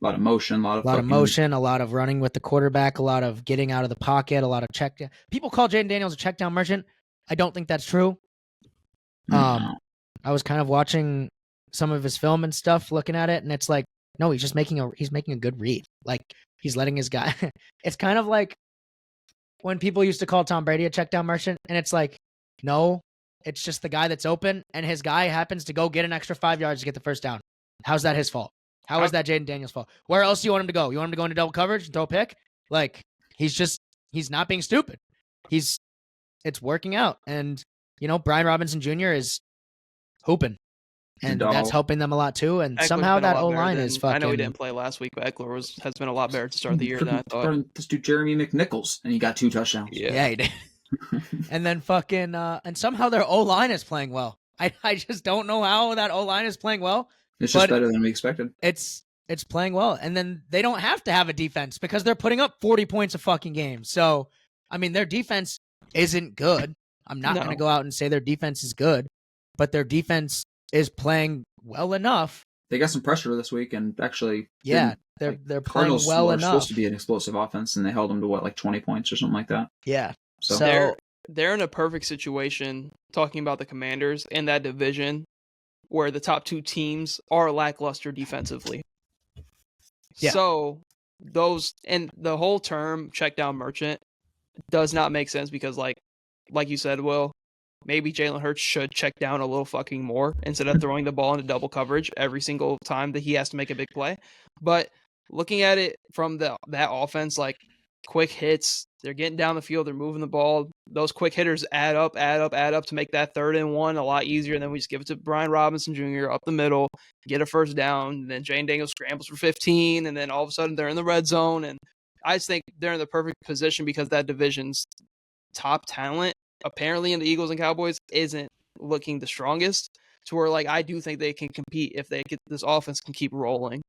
motion, a lot of running with the quarterback, a lot of getting out of the pocket, a lot of check down. People call Jaden Daniels a check down merchant. I don't think that's true. I was kind of watching some of his film and stuff, looking at it, and it's like, no, he's making a good read. Like, he's letting his guy. It's kind of like when people used to call Tom Brady a check down merchant, and it's like, no, it's just the guy that's open, and his guy happens to go get an extra 5 yards to get the first down. How's that his fault? How is that Jaden Daniels' fault? Where else do you want him to go? You want him to go into double coverage and throw a pick? Like, he's not being stupid. It's working out. And, you know, Brian Robinson Jr. is hooping. And that's helping them a lot too. And Eckler's somehow that O-line is fucking. I know he didn't play last week, but Eckler has been a lot better to start the year than I thought. This dude Jeremy McNichols, and he got 2 touchdowns. Yeah, he did. And then fucking and somehow their O-line is playing well. I just don't know how that O-line is playing well. It's just better than we expected. It's playing well, and then they don't have to have a defense because they're putting up 40 points a fucking game. So, I mean, their defense isn't good. I'm not going to go out and say their defense is good, but their defense is playing well enough. They got some pressure this week, and actually, they're playing Cardinals well enough. Supposed to be an explosive offense, and they held them to like 20 points or something like that. Yeah, so they're in a perfect situation. Talking about the Commanders in that division, where the top two teams are lackluster defensively. Yeah. So those, and the whole term check down merchant does not make sense because like you said, Will, maybe Jalen Hurts should check down a little fucking more instead of throwing the ball into double coverage every single time that he has to make a big play. But looking at it from that offense, like quick hits, they're getting down the field, they're moving the ball. Those quick hitters add up to make that 3rd and 1 a lot easier. And then we just give it to Brian Robinson Jr. up the middle, get a first down. And then Jane Daniels scrambles for 15. And then all of a sudden they're in the red zone. And I just think they're in the perfect position because that division's top talent, apparently in the Eagles and Cowboys, isn't looking the strongest, to where like I do think they can compete if they get this offense can keep rolling.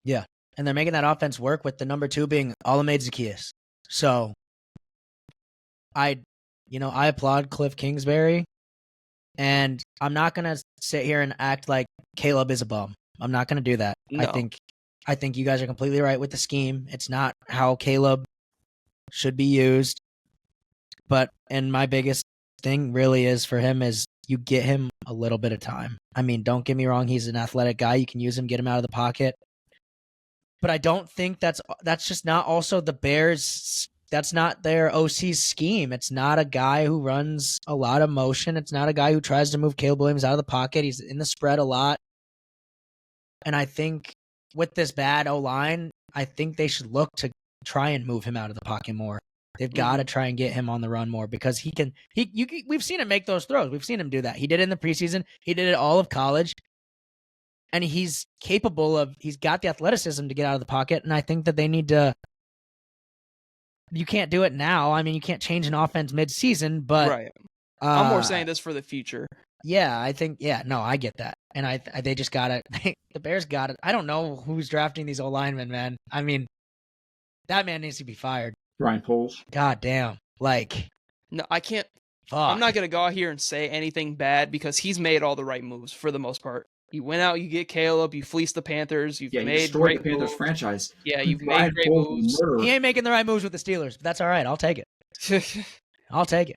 Yeah. And they're making that offense work with the number 2 being Olamide Zaccheaus. So I applaud Cliff Kingsbury, and I'm not going to sit here and act like Caleb is a bum. I'm not going to do that. No. I think you guys are completely right with the scheme. It's not how Caleb should be used. And my biggest thing really is for him is you get him a little bit of time. I mean, don't get me wrong. He's an athletic guy. You can use him, get him out of the pocket. But I don't think that's just not also the Bears. That's not their OC's scheme. It's not a guy who runs a lot of motion. It's not a guy who tries to move Caleb Williams out of the pocket. He's in the spread a lot. And I think with this bad O-line, I think they should look to try and move him out of the pocket more. They've got to try and get him on the run more because we've seen him make those throws. We've seen him do that. He did it in the preseason. He did it all of college. And he's got the athleticism to get out of the pocket. And I think that they need to, you can't do it now. I mean, you can't change an offense mid-season, but. Right. I'm more saying this for the future. Yeah, I think, no, I get that. And they just got to, the Bears got it. I don't know who's drafting these O-linemen, man. I mean, that man needs to be fired. Ryan Poles. God damn. Like. No, I can't. Fuck. I'm not going to go out here and say anything bad because he's made all the right moves for the most part. You went out, you get Caleb, you fleeced the Panthers, you've made great the Panthers moves. franchise. Yeah, you've made great moves. He ain't making the right moves with the Steelers, but that's all right. I'll take it. I'll take it.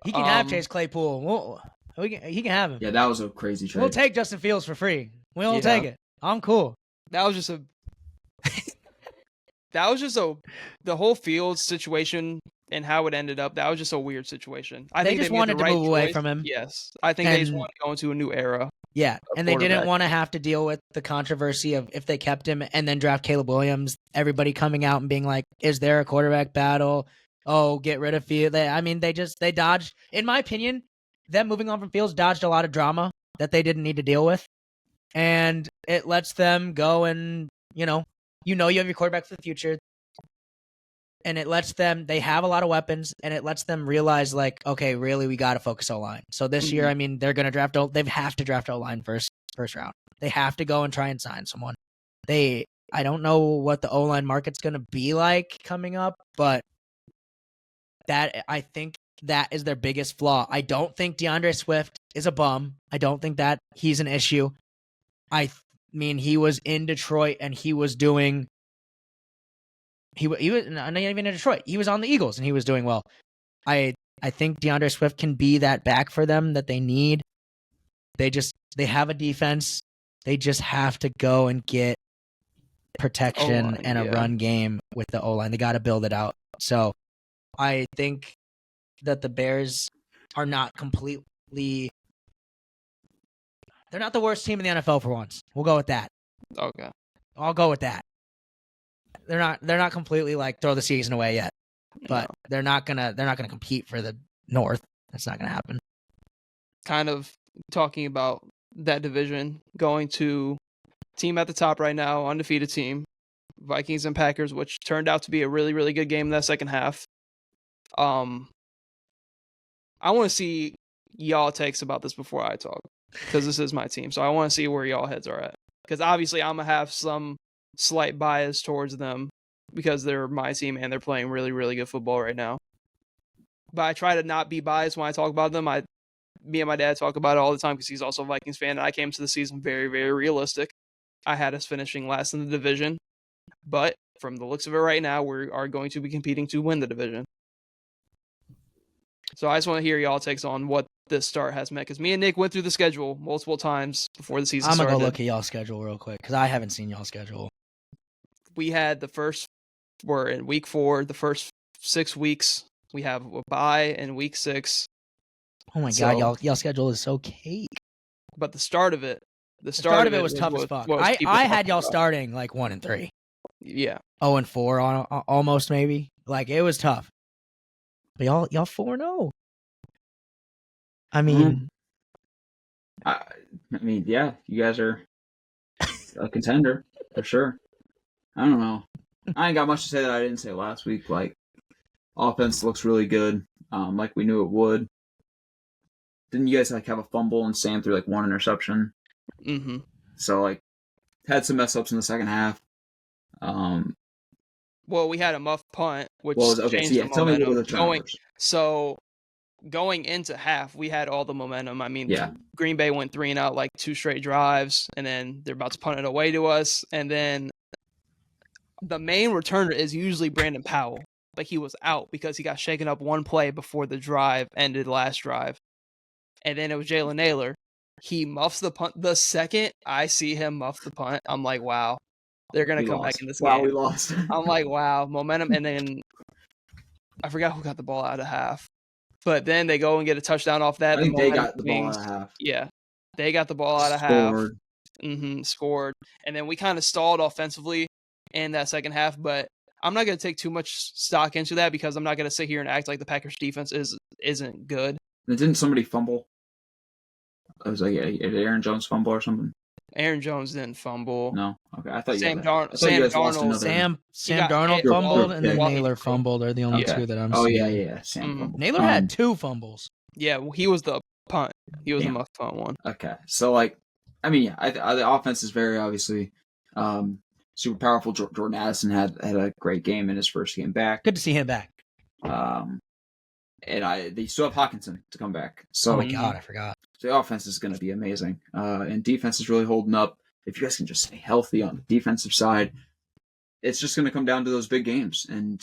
He can have Chase Claypool. He can have him. Yeah, that was a crazy trade. We'll take Justin Fields for free. We'll take it. I'm cool. That was just the whole Fields situation and how it ended up. That was just a weird situation. I think just wanted to move away from him. Yes, I think they just want to go into a new era. Yeah, and they didn't want to have to deal with the controversy of if they kept him and then draft Caleb Williams, everybody coming out and being like, is there a quarterback battle? Oh, get rid of Fields. They dodged, in my opinion, them moving on from Fields dodged a lot of drama that they didn't need to deal with. And it lets them go and, you have your quarterback for the future. And it lets them, they have a lot of weapons, and it lets them realize, like, okay, really, we got to focus O-line. So this year, I mean, they're going to they have to draft O-line first round. They have to go and try and sign someone. I don't know what the O-line market's going to be like coming up, but I think that is their biggest flaw. I don't think DeAndre Swift is a bum. I don't think that he's an issue. I mean, he was in Detroit, and he was doing... He was not even in Detroit. He was on the Eagles, and he was doing well. I think DeAndre Swift can be that back for them that they need. They have a defense. They just have to go and get protection O-line, and a run game with the O-line. They got to build it out. So I think that the Bears are not completely... They're not the worst team in the NFL for once. We'll go with that. Okay. I'll go with that. They're not completely like throw the season away yet, but they're not gonna compete for the North. That's not gonna happen. Kind of talking about that division, going to team at the top right now, undefeated team, Vikings and Packers, which turned out to be a really, really good game in that second half. I want to see y'all takes about this before I talk, because this is my team, so I want to see where y'all heads are at. Because obviously I'm gonna have some slight bias towards them because they're my team and they're playing really, really good football right now. But I try to not be biased when I talk about them. Me and my dad talk about it all the time because he's also a Vikings fan, and I came to the season very, very realistic. I had us finishing last in the division, but from the looks of it right now, we are going to be competing to win the division. So I just want to hear y'all takes on what this start has met. Because me and Nick went through the schedule multiple times before the season I'm started. going to go look at y'all's schedule real quick because I haven't seen y'all's schedule. We had we're in week 4, the first 6 weeks. We have a bye in week 6. Oh my God, y'all schedule is so cake. But the start of it was tough as fuck. I had y'all starting like 1-3. Yeah. 0-4 on almost maybe. Like it was tough. But y'all 4-0. I mean, yeah, you guys are a contender for sure. I don't know. I ain't got much to say that I didn't say last week. Like, offense looks really good, like we knew it would. Didn't you guys like have a fumble and Sam threw like 1 interception? Mm-hmm. So like, had some mess ups in the second half. Well, we had a muff punt, which changed the momentum. Tell me what were the turnovers. Going into half, we had all the momentum. I mean, yeah. Green Bay went 3 and out like 2 straight drives, and then they're about to punt it away to us. And then the main returner is usually Brandon Powell, but he was out because he got shaken up 1 play before the drive ended last drive. And then it was Jalen Naylor. He muffs the punt. The second I see him muff the punt, I'm like, wow, they're going to come back in this game. Wow, we lost. I'm like, wow, momentum. And then I forgot who got the ball out of half. But then they go and get a touchdown off that. I think they got the ball out of half. Yeah, they got the ball out of half. Scored. And then we kind of stalled offensively in that second half. But I'm not going to take too much stock into that because I'm not going to sit here and act like the Packers defense isn't good. And didn't somebody fumble? I was like, did Aaron Jones fumble or something? Aaron Jones didn't fumble. No. Okay. I thought Sam Darnold fumbled and then Naylor fumbled are the only two that I'm seeing. Oh, yeah. Sam fumbled. Naylor had 2 fumbles. Yeah, well, he was the punt. He was the muff punt one. Okay. So, the offense is very obviously super powerful. Jordan Addison had a great game in his first game back. Good to see him back. And they still have Hawkinson to come back. So, oh my God, I forgot. So the offense is going to be amazing. And defense is really holding up. If you guys can just stay healthy on the defensive side, it's just going to come down to those big games and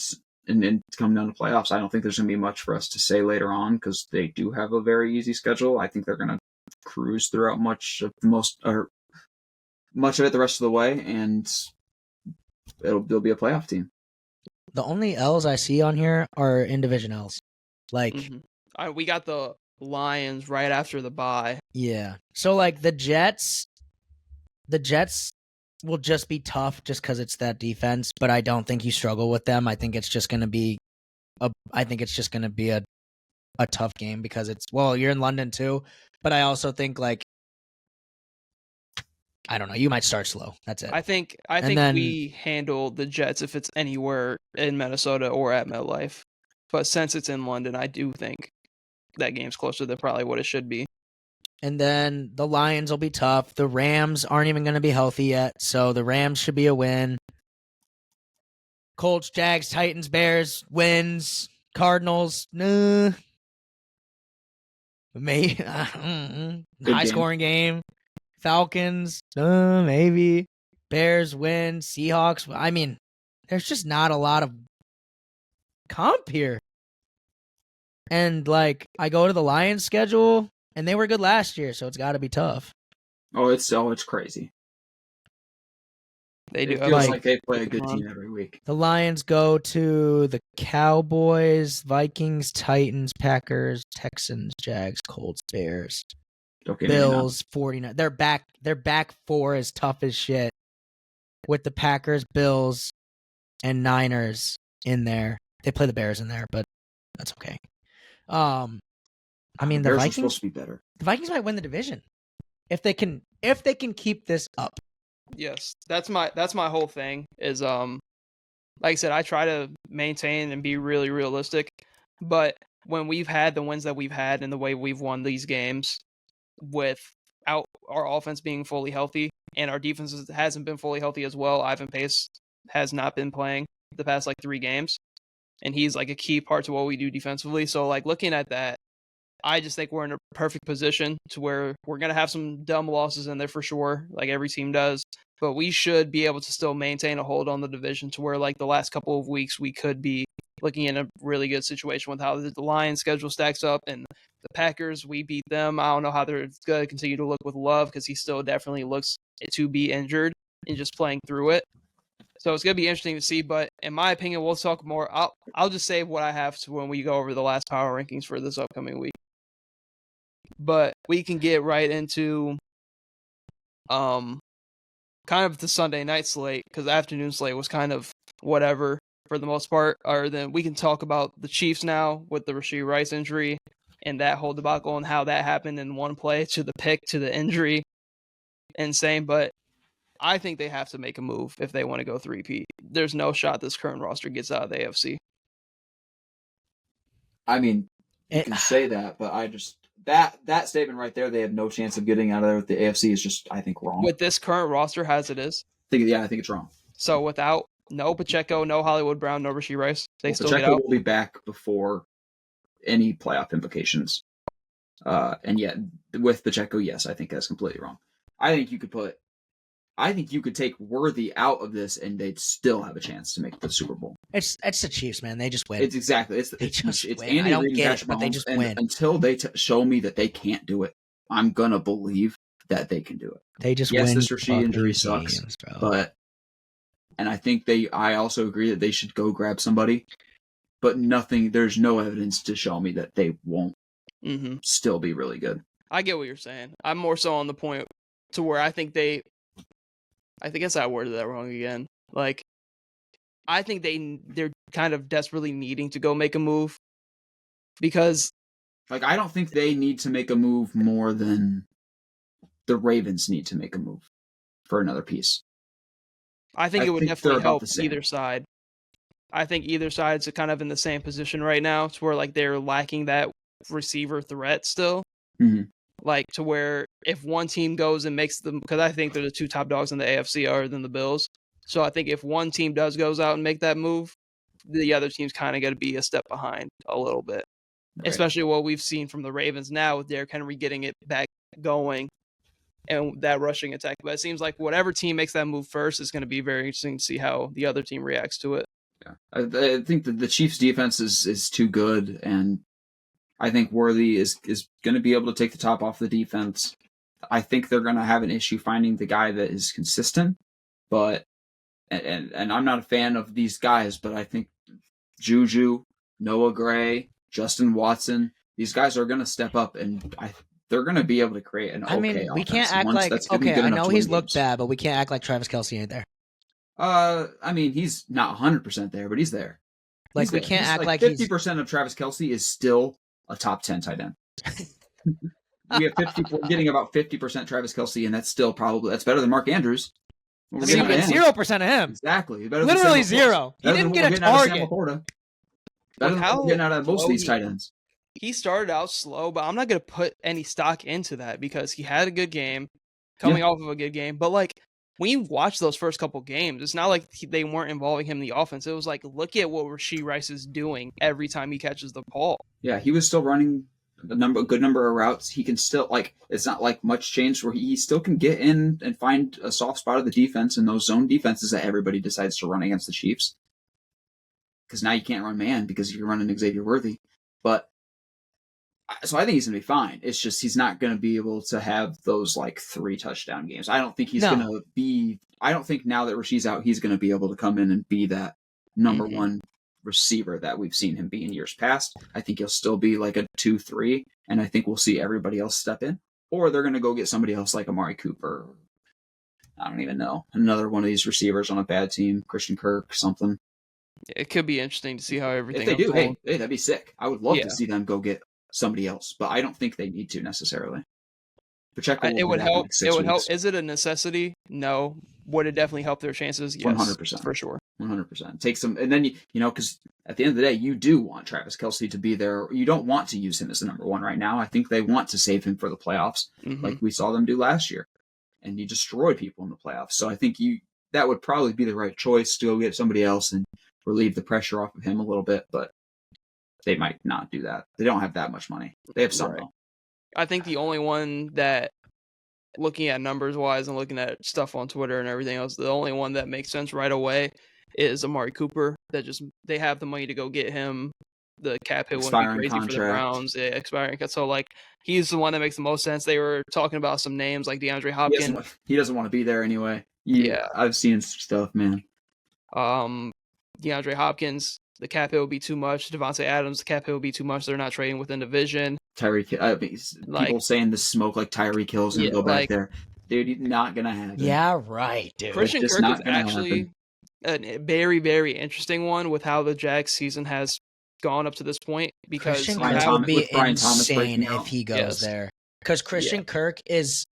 come down to playoffs. I don't think there's going to be much for us to say later on because they do have a very easy schedule. I think they're going to cruise throughout much of it the rest of the way, and they'll be a playoff team. The only L's I see on here are in division L's. We got the Lions right after the bye. Yeah. So the Jets will just be tough just because it's that defense, but I don't think you struggle with them. I think it's just going to be a tough game because you're in London too, but I also think I don't know, you might start slow. That's it. I think we handle the Jets if it's anywhere in Minnesota or at MetLife. But since it's in London, I do think that game's closer than probably what it should be. And then the Lions will be tough. The Rams aren't even going to be healthy yet, so the Rams should be a win. Colts, Jags, Titans, Bears, wins. Cardinals, nah. High-scoring game. Falcons, maybe. Bears, win. Seahawks. I mean, there's just not a lot of comp here. And I go to the Lions schedule and they were good last year, so it's got to be tough. It's crazy. They do. It feels like they play a good team every week. The Lions go to the Cowboys, Vikings, Titans, Packers, Texans, Jags, Colts, Bears, Bills, 49. Their back 4 is tough as shit with the Packers, Bills, and Niners in there. They play the Bears in there, but that's okay. The Vikings are supposed to be better. The Vikings might win the division if they can keep this up. Yes, that's my whole thing. Is like I said, I try to maintain and be really realistic, but when we've had the wins that we've had and the way we've won these games without our offense being fully healthy and our defense hasn't been fully healthy as well. Ivan Pace has not been playing the past 3 games. And he's a key part to what we do defensively. So looking at that, I just think we're in a perfect position to where we're going to have some dumb losses in there for sure, like every team does. But we should be able to still maintain a hold on the division to where the last couple of weeks we could be looking in a really good situation with how the Lions schedule stacks up and The Packers, we beat them. I don't know how they're going to continue to look with Love because he still definitely looks to be injured and just playing through it. So it's going to be interesting to see. But in my opinion, we'll talk more. I'll just say what I have to when we go over the last power rankings for this upcoming week. But we can get right into kind of the Sunday night slate because the afternoon slate was kind of whatever for the most part. Or then we can talk about the Chiefs now with the Rashee Rice injury and that whole debacle and how that happened in one play to the pick to the injury. Insane, but I think they have to make a move if they want to go 3-peat. There's no shot this current roster gets out of the AFC. I mean, you can say that, but I just that statement right there, they have no chance of getting out of there with the AFC is just, I think, wrong. With this current roster as it is? I think it's wrong. So without no Pacheco, no Hollywood Brown, no Rashee Rice, they still Pacheco get out? will be back before any playoff implications. And yet, with Pacheco, yes, I think that's completely wrong. I think you could take Worthy out of this, and they'd still have a chance to make the Super Bowl. It's the Chiefs, man. They just win. It's exactly. It's win. I don't get it, but they just win. Until they show me that they can't do it, I'm gonna believe that they can do it. They just win. Yes, this Rashee injury sucks, but and I also agree that they should go grab somebody, but there's no evidence to show me that they won't still be really good. I get what you're saying. I'm more so on the point to where I guess I worded that wrong again. Like, I think they're kind of desperately needing to go make a move because, like, I don't think they need to make a move more than the Ravens need to make a move for another piece. I think it would definitely help either side. I think either side's kind of in the same position right now, to where like they're lacking that receiver threat still. Mm-hmm. Like to where if one team goes and makes them, because I think they're the two top dogs in the AFC other than the Bills. So I think if one team goes out and make that move, the other team's kind of going to be a step behind a little bit. Right. Especially what we've seen from the Ravens now with Derrick Henry getting it back going and that rushing attack. But it seems like whatever team makes that move first is going to be very interesting to see how the other team reacts to it. Yeah, I think that the Chiefs' defense is too good, and I think Worthy is going to be able to take the top off the defense. I think they're going to have an issue finding the guy that is consistent, but and I'm not a fan of these guys, but I think Juju, Noah Gray, Justin Watson, these guys are going to step up, and they're going to be able to create an okay we offense. can't act like, okay, I know he's looked bad, but we can't act like Travis Kelce ain't there. I mean, he's not 100% there, but he's there. Like, we can't act like 50% of Travis Kelce is still a top 10 tight end. We're getting about 50% Travis Kelce, and that's better than Mark Andrews. I mean, you get 0% of him. Exactly. Literally zero. He didn't get a target. Better than getting out of most of these tight ends. He started out slow, but I'm not going to put any stock into that because he had a good game, coming off of a good game. But, like, when you watch those first couple games, it's not like they weren't involving him in the offense. It was like, look at what Rashee Rice is doing every time he catches the ball. Yeah, he was still running a good number of routes. He can still, like, it's not like much changed where he still can get in and find a soft spot of the defense in those zone defenses that everybody decides to run against the Chiefs. Because now you can't run man because you're running Xavier Worthy. But so I think he's going to be fine. It's just he's not going to be able to have those like 3 touchdown games. I don't think he's going to be. I don't think now that Rashee's out, he's going to be able to come in and be that number one receiver that we've seen him be in years past. I think he'll still be like a 2-3, and I think we'll see everybody else step in, or they're going to go get somebody else like Amari Cooper. I don't even know, another one of these receivers on a bad team, Christian Kirk, something. It could be interesting to see how everything. If they do, hey, that'd be sick. I would love to see them go get somebody else, but I don't think they need to necessarily. Pacheco it would help. It would help. Is it a necessity? No. Would it definitely help their chances? Yes, 100%, for sure. 100%. Take some, and then you know, because at the end of the day, you do want Travis Kelce to be there. You don't want to use him as the number one right now. I think they want to save him for the playoffs, like we saw them do last year, and he destroyed people in the playoffs. So I think that would probably be the right choice to go get somebody else and relieve the pressure off of him a little bit, but they might not do that. They don't have that much money. They have some, though. I think the only one that, looking at numbers-wise and looking at stuff on Twitter and everything else, the only one that makes sense right away is Amari Cooper. They have the money to go get him the cap hit wouldn't Expiring be crazy for the contract. Browns. Yeah, expiring. So like he's the one that makes the most sense. They were talking about some names like DeAndre Hopkins. He doesn't want to be there anyway. Yeah. I've seen stuff, man. DeAndre Hopkins, the cap hit would be too much. Devontae Adams, the cap hit would be too much. They're not trading within division. Tyreek, people saying the smoke like Tyreek Hill's gonna go back there. Dude, he's not gonna happen. Yeah, right, dude. Christian Kirk is actually a very, very interesting one with how the Jags season has gone up to this point. Because Christian Kirk would be insane if he goes there. Because Christian Kirk is...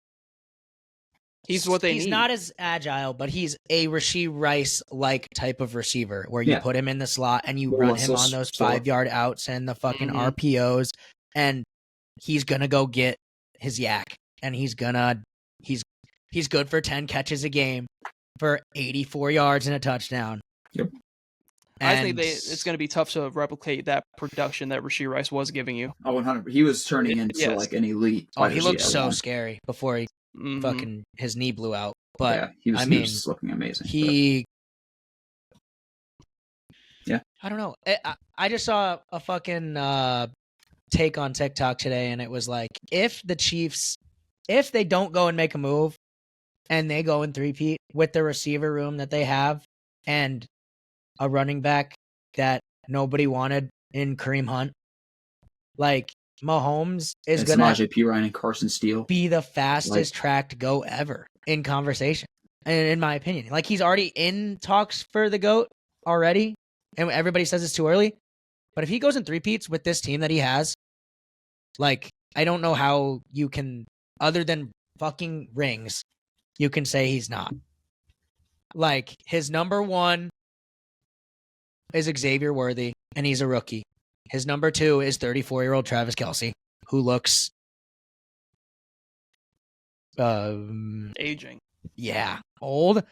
He's what they need. He's not as agile, but he's a Rashee Rice-like type of receiver where you put him in the slot and you run him on those 5-yard outs and the fucking RPOs, and he's gonna go get his yak, and he's good for 10 catches a game for 84 yards and a touchdown. Yep. I think it's going to be tough to replicate that production that Rashee Rice was giving you. Oh, 100%. He was turning into like an elite. Oh, he looked so scary before he fucking his knee blew out. But he was looking amazing. I don't know. I just saw a fucking take on TikTok today, and it was like, if the Chiefs, if they don't go and make a move, and they go in three-peat with the receiver room that they have, and a running back that nobody wanted in Kareem Hunt, like Mahomes is going to Samaje Perine and Carson Steele be the fastest track to go ever in conversation, and in my opinion. Like, he's already in talks for the GOAT already, and everybody says it's too early. But if he goes in three-peats with this team that he has, like, I don't know how you can, other than fucking rings, you can say he's not. Like, his number one is Xavier Worthy, and he's a rookie. His number two is 34-year-old Travis Kelce, who looks aging. Yeah, old.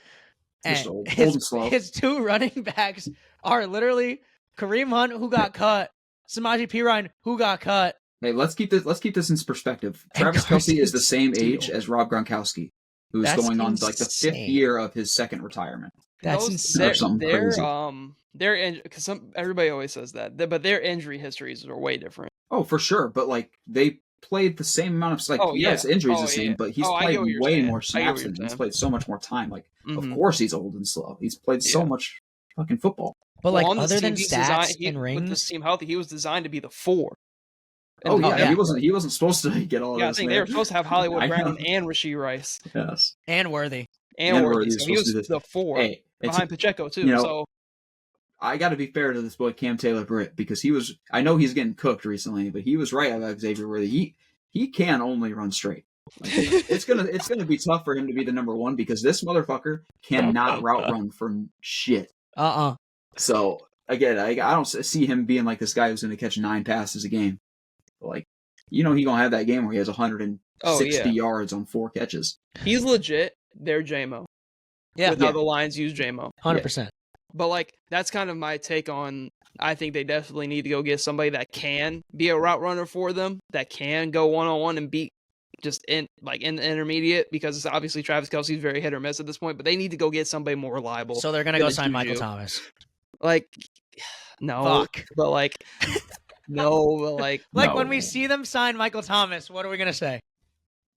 And old and slow. His two running backs are literally Kareem Hunt, who got cut, Samaje Perine, who got cut. Hey, let's keep this in perspective. Travis Kelce is the same age as Rob Gronkowski, who's going on like the 5th year of his second retirement. That's insane. Because everybody always says that, but their injury histories are way different. Oh, for sure. But like they played the same amount of yes, injuries the same, but he's played way more snaps and he's played so much more time. Like, of course he's old and slow. He's played so much fucking football. But like, other than stats and rings, with this team healthy, he was designed to be the 4. Oh yeah, he wasn't supposed to get all of this. I think they were supposed to have Hollywood Brown and Rashee Rice. Yes. And Worthy. And Worthy. So he was the 4 behind Pacheco too. So I got to be fair to this boy Cam Taylor-Britt, because I know he's getting cooked recently, but he was right about Xavier Worthy. He can only run straight. Like, it's gonna be tough for him to be the number 1, because this motherfucker cannot route run for shit. So again, I don't see him being like this guy who's gonna catch 9 passes a game. Like, he's gonna have that game where he has 160 yards on 4 catches. He's legit. They're JMO. Yeah. With how the Lions use JMO. 100%. But like, that's kind of my take on. I think they definitely need to go get somebody that can be a route runner for them, that can go 1-on-1 and beat just in the intermediate, because it's obviously Travis Kelce's very hit or miss at this point. But they need to go get somebody more reliable. So they're gonna go sign Michael Thomas. Like, no, fuck. But like, no, but like, like when we see them sign Michael Thomas, what are we gonna say?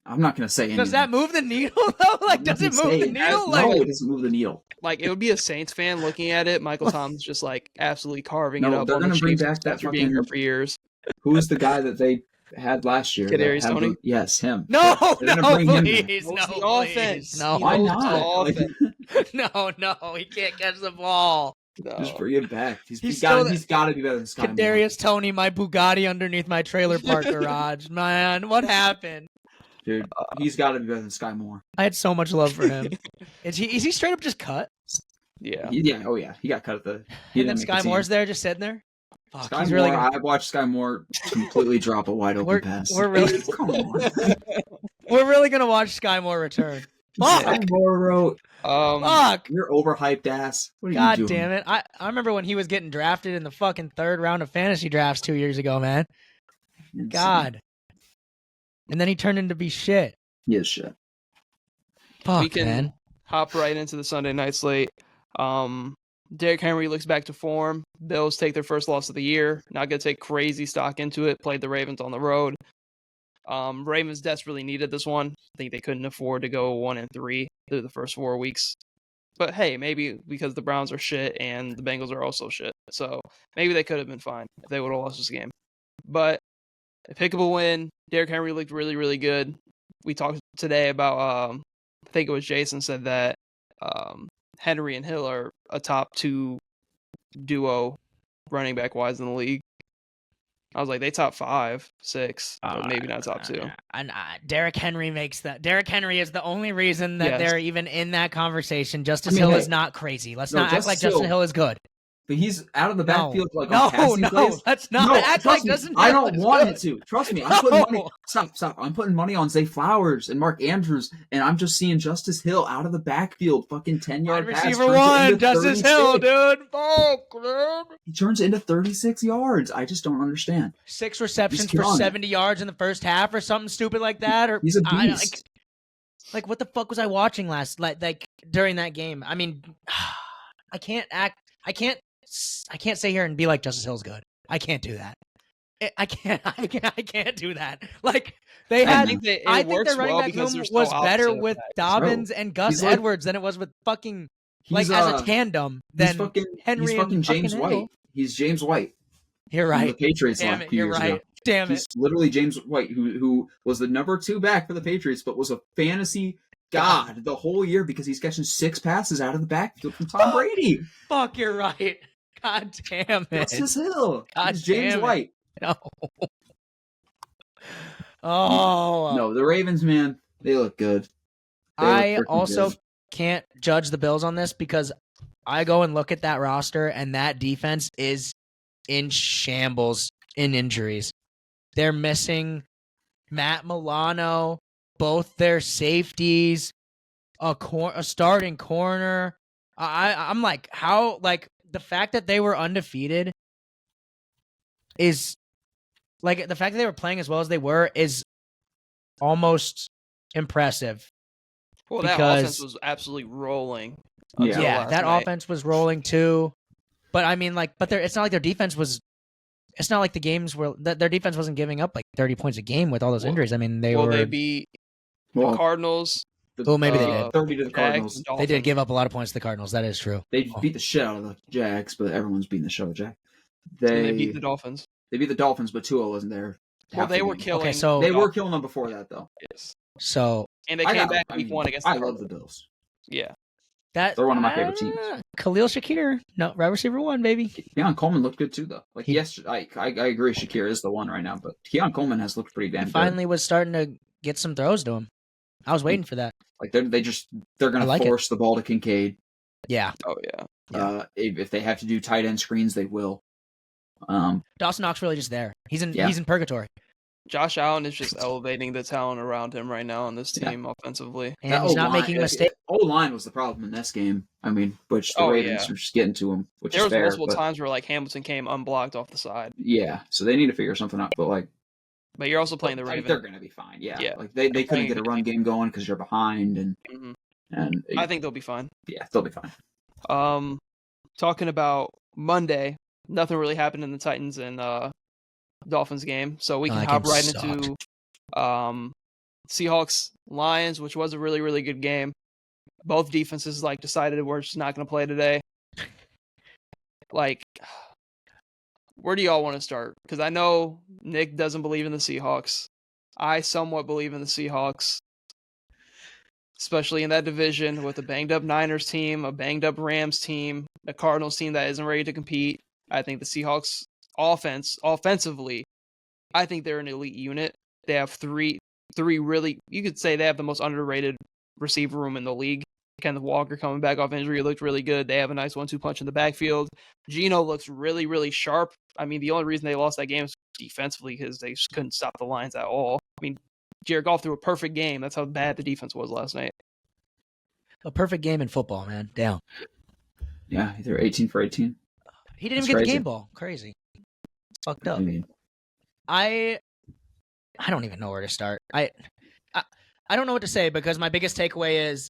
I'm not going to say anything. Does that move the needle, though? Like, does it move the needle? No, it doesn't move the needle. Like, it would be a Saints fan looking at it. Michael Thomas just, like, absolutely carving it up. They're going to bring back that after being here for years. Who was the guy that they had last year? Kadarius Toney? Yes, him. No, please. No, offense. No, why not? No, he can't catch the ball. No. Just bring it back. He's got to be better than Sky Moore. Kadarius Toney, my Bugatti underneath my trailer park garage. Man, what happened? Dude, he's got to be better than Sky Moore. I had so much love for him. Is he straight up just cut? Yeah. Oh yeah. He got cut at the. And then Sky Moore's there, just sitting there. Fuck, Sky Moore, really I watched Sky Moore completely drop a wide open pass. We're really, come on. We're really gonna watch Sky Moore return. Fuck. Sky Moore wrote. Fuck. You're overhyped ass. What are God you doing? damn it! I remember when he was getting drafted in the fucking 3rd round of fantasy drafts 2 years ago, man. Insane. God. And then he turned into be shit. He is shit. Fuck, we can man. hop right into the Sunday night slate. Derrick Henry looks back to form. Bills take their first loss of the year. Not going to take crazy stock into it. Played the Ravens on the road. Ravens desperately needed this one. I think they couldn't afford to go 1-3 through the first 4 weeks. But hey, maybe because the Browns are shit and the Bengals are also shit. So maybe they could have been fine if they would have lost this game. But a pickable win. Derrick Henry looked really, really good. We talked today about, I think it was Jason said that Henry and Hill are a top 2 duo running back wise in the league. I was like, they top 5, 6, but maybe not top 2. And Derrick Henry makes that. Derrick Henry is the only reason that they're even in that conversation. Justice Hill is not crazy. Let's not act like Justin Hill is good. But he's out of the backfield on passing plays. Let's not act like Justin Hill. I don't want it to. Trust me. I'm putting money. Stop. I'm putting money on Zay Flowers and Mark Andrews, and I'm just seeing Justice Hill out of the backfield, fucking 10-yard pass. Receiver 1, Justice Hill, dude. Fuck, man. He turns it into 36 yards. I just don't understand. 6 receptions for 70 yards in the first half, or something stupid like that. Or he's a beast. Like what the fuck was I watching like during that game? I mean, I can't sit here and be like Justice Hill's good. I can't do that. I can't do that. Like they had. I think their running back room was better with Dobbins and Gus Edwards than it was with fucking as a tandem. Than Henry. He's fucking James White. He's James White. You're right. The Patriots. Damn it. You're right. Damn it. He's literally James White, who was the number 2 back for the Patriots, but was a fantasy god the whole year because he's catching 6 passes out of the backfield from Tom Brady. Fuck, you're right. God damn it. Justice Hill. He's James White. No. Oh. No, the Ravens, man, they look good. I also can't judge the Bills on this because I go and look at that roster and that defense is in shambles in injuries. They're missing Matt Milano, both their safeties, a starting corner. I'm like, how, like, the fact that they were undefeated is, like, the fact that they were playing as well as they were is almost impressive. Well, that offense was absolutely rolling. Yeah, that offense was rolling too. But I mean, like, it's not like their defense was. It's not like the games were their defense wasn't giving up like 30 points a game with all those injuries. I mean, they beat the Cardinals. Maybe they did. 30 to the Cardinals. They did give up a lot of points to the Cardinals. That is true. They beat the shit out of the Jags, but everyone's beating the shit out of Jags. They beat the Dolphins. They beat the Dolphins, but Tua wasn't there. Well, they were killing. Okay, so they were killing them before that, though. Yes. So and they came back week 1 against. I love the Bills. Yeah. They're one of my favorite teams. Khalil Shakir, no, wide receiver 1, baby. Keon Coleman looked good too, though. Like I agree, Shakir is the one right now, but Keon Coleman has looked pretty damn good. Finally was starting to get some throws to him. I was waiting for that. Like they're going to force the ball to Kincaid. Yeah. Oh yeah. If they have to do tight end screens, they will. Dawson Knox really just there. He's in purgatory. Josh Allen is just elevating the talent around him right now on this team offensively. And he's not making mistakes. O-line was the problem in this game. I mean, which the Ravens are just getting to him, which there is fair. There was multiple times where like Hamilton came unblocked off the side. Yeah, so they need to figure something out. But you're also playing the Ravens. They're going to be fine. Yeah. Like they couldn't get a run game going because you're behind, and I think they'll be fine. Yeah, they'll be fine. Talking about Monday, nothing really happened in the Titans and Dolphins game, so we can hop right into Seahawks Lions, which was a really, really good game. Both defenses decided we're just not going to play today. Where do y'all want to start? Because I know Nick doesn't believe in the Seahawks. I somewhat believe in the Seahawks, especially in that division with a banged up Niners team, a banged up Rams team, a Cardinals team that isn't ready to compete. I think the Seahawks offensively, I think they're an elite unit. They have three really, you could say they have the most underrated receiver room in the league. Kenneth Walker coming back off injury looked really good. They have a nice 1-2 punch in the backfield. Geno looks really, really sharp. I mean, the only reason they lost that game is defensively because they just couldn't stop the Lions at all. I mean, Jared Goff threw a perfect game. That's how bad the defense was last night. A perfect game in football, man. Down. Yeah, they're 18 for 18. He didn't even get the game ball. Crazy. Fucked up. I don't even know where to start. I don't know what to say because my biggest takeaway is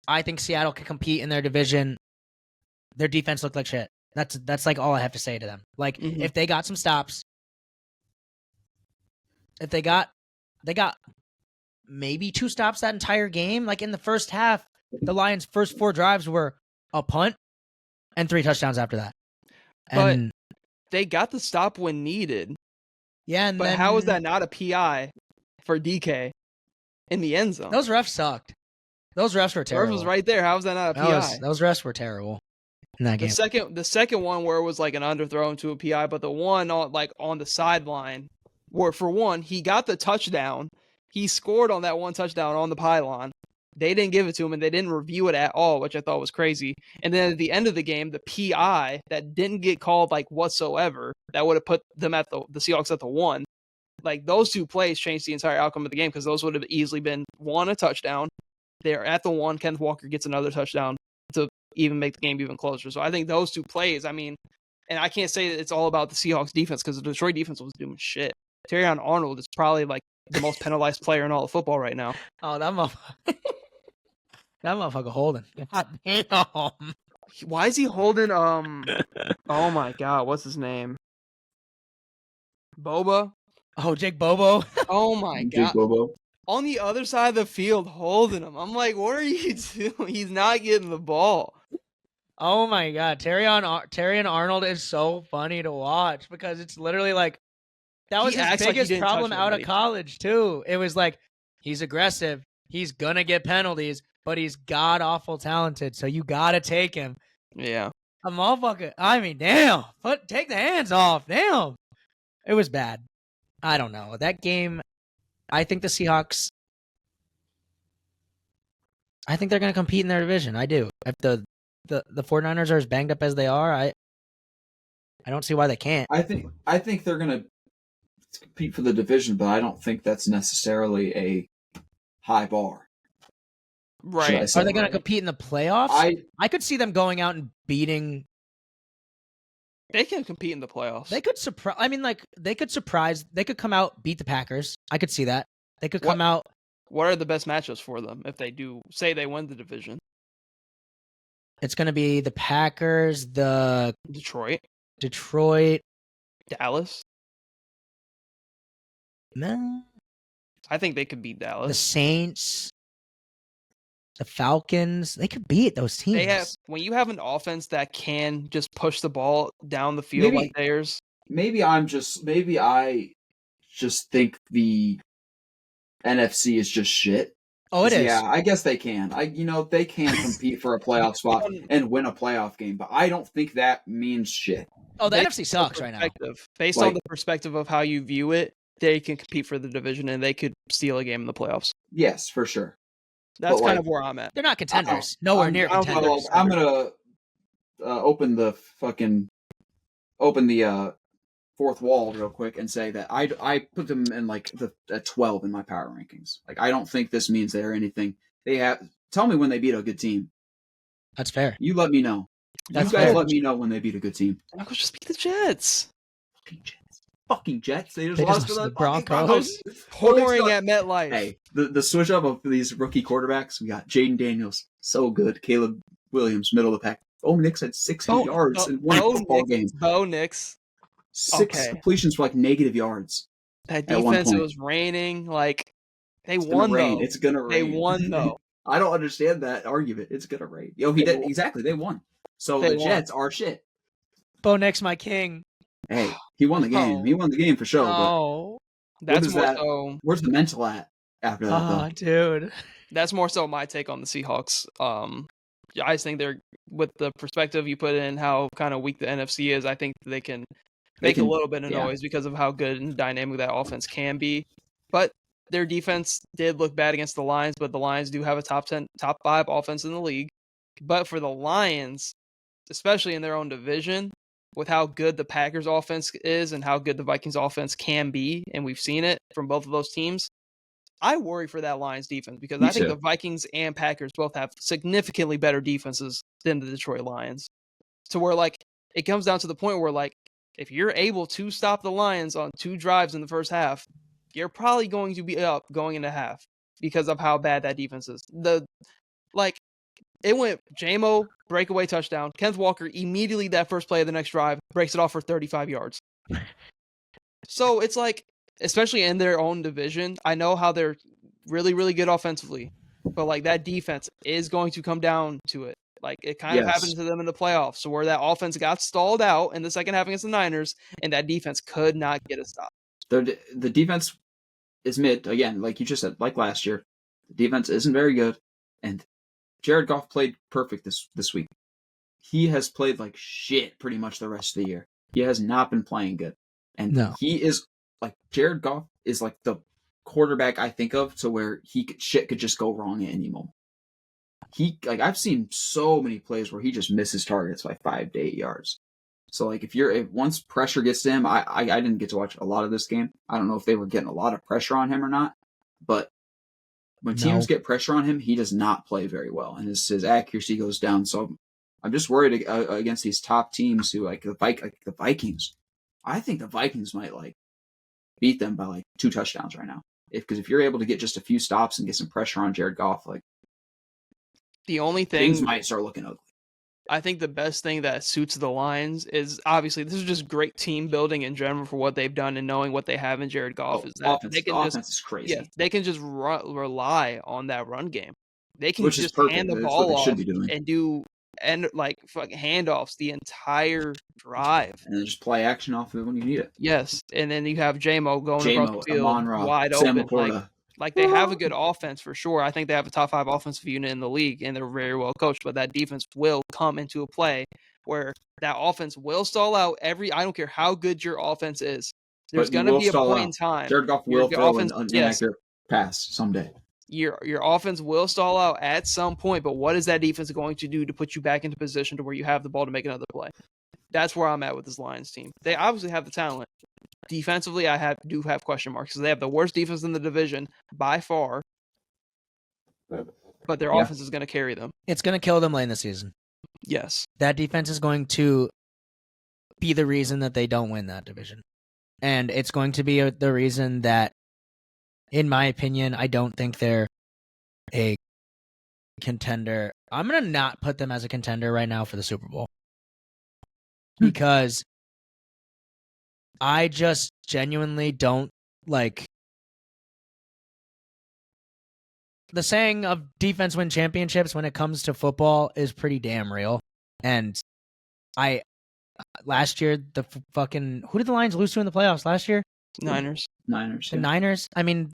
I think Seattle can compete in their division their defense looked like shit. That's like all I have to say to them. Like if they got some stops, if they got maybe 2 stops that entire game. Like in the first half, the Lions' first 4 drives were a punt and 3 touchdowns after that. And but they got the stop when needed. Yeah, and but then, how is that not a PI for DK in the end zone? Those refs sucked. Those refs were terrible. Refs was right there. How is that not a PI? Those refs were terrible in that game. The second one where it was like an underthrow into a PI, but the one on the sideline where for one he got the touchdown. He scored on that one touchdown on the pylon. They didn't give it to him, and they didn't review it at all, which I thought was crazy. And then at the end of the game, the PI that didn't get called whatsoever, that would have put them at the Seahawks at the 1. Like those 2 plays changed the entire outcome of the game because those would have easily been a touchdown. They're at the 1. Kenneth Walker gets another touchdown to even make the game even closer. So I think those 2 plays, and I can't say that it's all about the Seahawks defense because the Detroit defense was doing shit. Terrion Arnold is probably the most penalized player in all of football right now. Oh, that motherfucker holding. God damn. Why is he holding? Oh my God, what's his name? Boba. Oh, Jake Bobo. Oh my God. Jake Bobo. On the other side of the field, holding him. I'm like, what are you doing? He's not getting the ball. Oh my God, Terrion Arnold is so funny to watch because it's literally that was his biggest problem out of college, too. It was he's aggressive. He's going to get penalties, but he's god-awful talented, so you got to take him. Yeah. A motherfucker. Damn. Take the hands off. Damn. It was bad. I don't know. That game, I think the Seahawks, I think they're going to compete in their division. I do. If the 49ers are as banged up as they are, I don't see why they can't. I think they're going to compete for the division, but I don't think that's necessarily a high bar. Right. Are they going to compete in the playoffs? I could see them going out and beating. They can compete in the playoffs. They could surprise. They could surprise. They could come out, beat the Packers. I could see that. They could come out. What are the best matchups for them if they do say they win the division? It's going to be the Packers, the Detroit, Dallas. No. I think they could beat Dallas. The Saints, the Falcons, they could beat those teams. When you have an offense that can just push the ball down the field like theirs. Maybe I just think the NFC is just shit. Oh, it is. Yeah, I guess they can. They can compete for a playoff spot and win a playoff game, but I don't think that means shit. Oh, the NFC sucks right now. Based on the perspective of how you view it, they can compete for the division and they could steal a game in the playoffs. Yes, for sure. That's kind of where I'm at. They're not contenders. Nowhere near contenders. I'm gonna open the fourth wall real quick and say that I put them in at 12 in my power rankings. I don't think this means they're anything. Tell me when they beat a good team. That's fair. You let me know. That's you guys fair. let me know when they beat a good team. I'll just beat the Jets. Fucking Jets. They just lost to the Broncos. Pouring at MetLife. Hey, the switch up of these rookie quarterbacks. We got Jaden Daniels, so good. Caleb Williams, middle of the pack. Bo Nix had 60 yards in one football game. Bo Nix. 6 completions for negative yards. That defense, it was raining. They won, though. It's going to rain. They won, though. I don't understand that argument. It's going to rain. He did. Exactly. They won. So the Jets are shit. Bo Nix, my king. Hey, he won the game. He won the game for sure. Oh. That's more so. Where's the mental at after that, though? Dude. That's more so my take on the Seahawks. I just think they're, with the perspective you put in how kind of weak the NFC is, I think they can make a little bit of noise because of how good and dynamic that offense can be. But their defense did look bad against the Lions, but the Lions do have a top 5 offense in the league. But for the Lions, especially in their own division, with how good the Packers offense is and how good the Vikings offense can be, and we've seen it from both of those teams, I worry for that Lions defense because I think the Vikings and Packers both have significantly better defenses than the Detroit Lions. To where it comes down to the point where if you're able to stop the Lions on 2 drives in the first half, you're probably going to be up going into half because of how bad that defense is. It went JMO, breakaway touchdown. Kenneth Walker immediately that first play of the next drive breaks it off for 35 yards. So it's like, especially in their own division, I know how they're really, really good offensively, but like that defense is going to come down to it. Like it kind of happened to them in the playoffs, so where that offense got stalled out in the second half against the Niners, and that defense could not get a stop. The defense is mid again, like you just said, like last year. The defense isn't very good, and Jared Goff played perfect this week. He has played like shit pretty much the rest of the year. He has not been playing good. And he is like Jared Goff is like the quarterback I think of to where shit could just go wrong at any moment. I've seen so many plays where he just misses targets by 5 to 8 yards. So like if once pressure gets to him, I didn't get to watch a lot of this game. I don't know if they were getting a lot of pressure on him or not, but when teams get pressure on him, he does not play very well, and his accuracy goes down. So I'm just worried against these top teams who like the Vikings. I think the Vikings might like beat them by like 2 touchdowns right now. Because if you're able to get just a few stops and get some pressure on Jared Goff, like the only thing things might start looking ugly. I think the best thing that suits the Lions is obviously this is just great team building in general for what they've done and knowing what they have in Jared Goff. Is that offense, offense is crazy. Yeah, they can just rely on that run game. They can Which just hand the That's ball off and like fucking handoffs the entire drive, and then just play action off of it when you need it. Yes, and then you have JMO going across the field wide Sam open. Laporta. Like they have a good offense for sure. I think they have a top 5 offensive unit in the league, and they're very well coached. But that defense will come into a play where that offense will stall out I don't care how good your offense is. There's going to be a point in time. Jared Goff will throw an inaccurate pass someday. Your offense will stall out at some point, but what is that defense going to do to put you back into position to where you have the ball to make another play? That's where I'm at with this Lions team. They obviously have the talent. Defensively, I do have question marks because they have the worst defense in the division by far, but their offense is going to carry them. It's going to kill them late in the season. Yes. That defense is going to be the reason that they don't win that division. And it's going to be the reason that, in my opinion, I don't think they're a contender. I'm going to not put them as a contender right now for the Super Bowl. Because I just genuinely don't like the saying of defense win championships when it comes to football is pretty damn real. And last year, who did the Lions lose to in the playoffs last year? Niners. The Niners. I mean,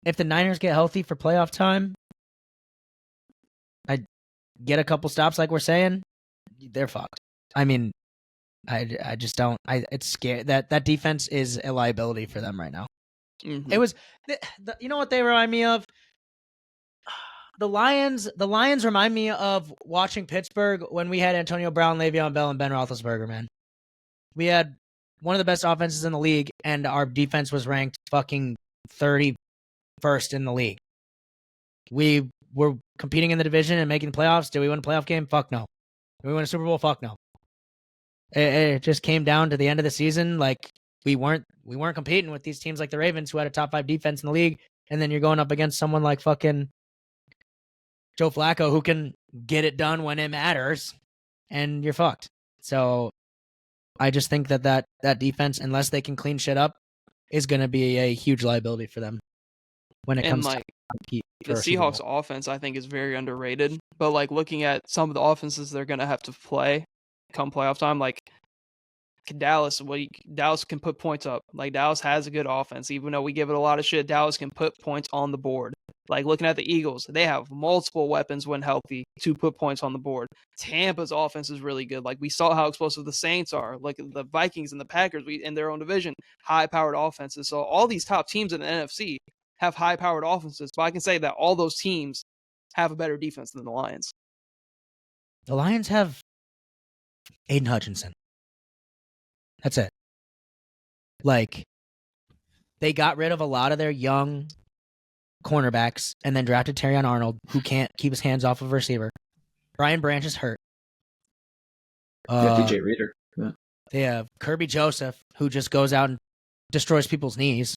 if the Niners get healthy for playoff time, I get a couple stops like we're saying, they're fucked. I mean, I just don't. It's scary that defense is a liability for them right now. Mm-hmm. It was, you know what they remind me of? The Lions remind me of watching Pittsburgh when we had Antonio Brown, Le'Veon Bell, and Ben Roethlisberger. Man, we had one of the best offenses in the league, and our defense was ranked fucking 31st in the league. We were competing in the division and making playoffs. Did we win a playoff game? Fuck no. Did we win a Super Bowl? Fuck no. It just came down to the end of the season. Like we weren't competing with these teams like the Ravens, who had a top 5 defense in the league, and then you're going up against someone like fucking Joe Flacco, who can get it done when it matters, and you're fucked. So I just think that defense, unless they can clean shit up, is going to be a huge liability for them when it comes to compete. The Seahawks offense, I think, is very underrated. But like looking at some of the offenses they're going to have to play come playoff time, like Dallas can put points up. Like Dallas has a good offense, even though we give it a lot of shit. Dallas can put points on the board. Like looking at the Eagles, they have multiple weapons when healthy to put points on the board. Tampa's offense is really good. Like we saw how explosive the Saints are. Like the Vikings and the Packers, in their own division, high-powered offenses. So all these top teams in the NFC have high-powered offenses. But I can say that all those teams have a better defense than the Lions. The Lions have Aiden Hutchinson. That's it. Like, they got rid of a lot of their young cornerbacks and then drafted Terrion Arnold, who can't keep his hands off of a receiver. Brian Branch is hurt. DJ Reader. Yeah. They have Kirby Joseph, who just goes out and destroys people's knees.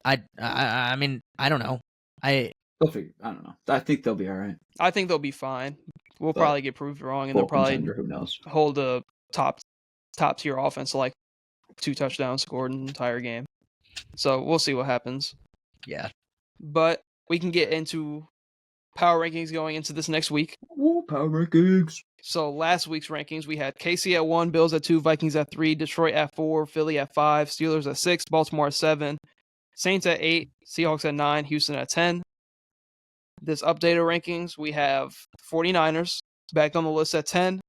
I mean, I don't know. They'll figure. I don't know. I think they'll be all right. I think they'll be fine. We'll But probably get proved wrong, and they'll full probably contender, who knows? hold a top tier offense to like 2 touchdowns scored in the entire game. So we'll see what happens. Yeah. But we can get into power rankings going into this next week. Ooh, power rankings. So last week's rankings, we had KC at 1, Bills at 2, Vikings at 3, Detroit at 4, Philly at 5, Steelers at 6, Baltimore at 7, Saints at 8, Seahawks at 9, Houston at 10. This updated rankings, we have 49ers back on the list at 10,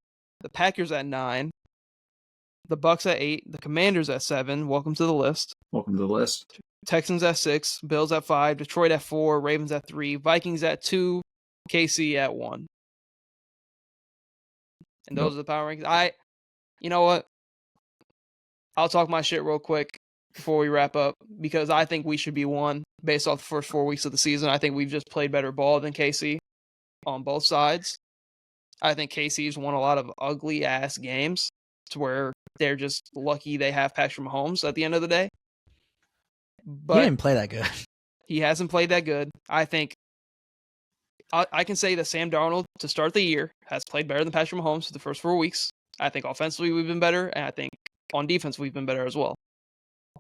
the Packers at 9, the Bucks at 8, the Commanders at 7. Welcome to the list. Welcome to the list. Texans at 6, Bills at 5, Detroit at 4, Ravens at 3, Vikings at 2, KC at 1. And those are the power rankings. You know what? I'll talk my shit real quick before we wrap up, because I think we should be 1 based off the first 4 weeks of the season. I think we've just played better ball than KC on both sides. I think KC's won a lot of ugly ass games to where they're just lucky they have Patrick Mahomes at the end of the day. But He didn't play that good. he hasn't played that good. I think I can say that Sam Darnold, to start the year, has played better than Patrick Mahomes for the first 4 weeks. I think offensively we've been better, and I think on defense we've been better as well.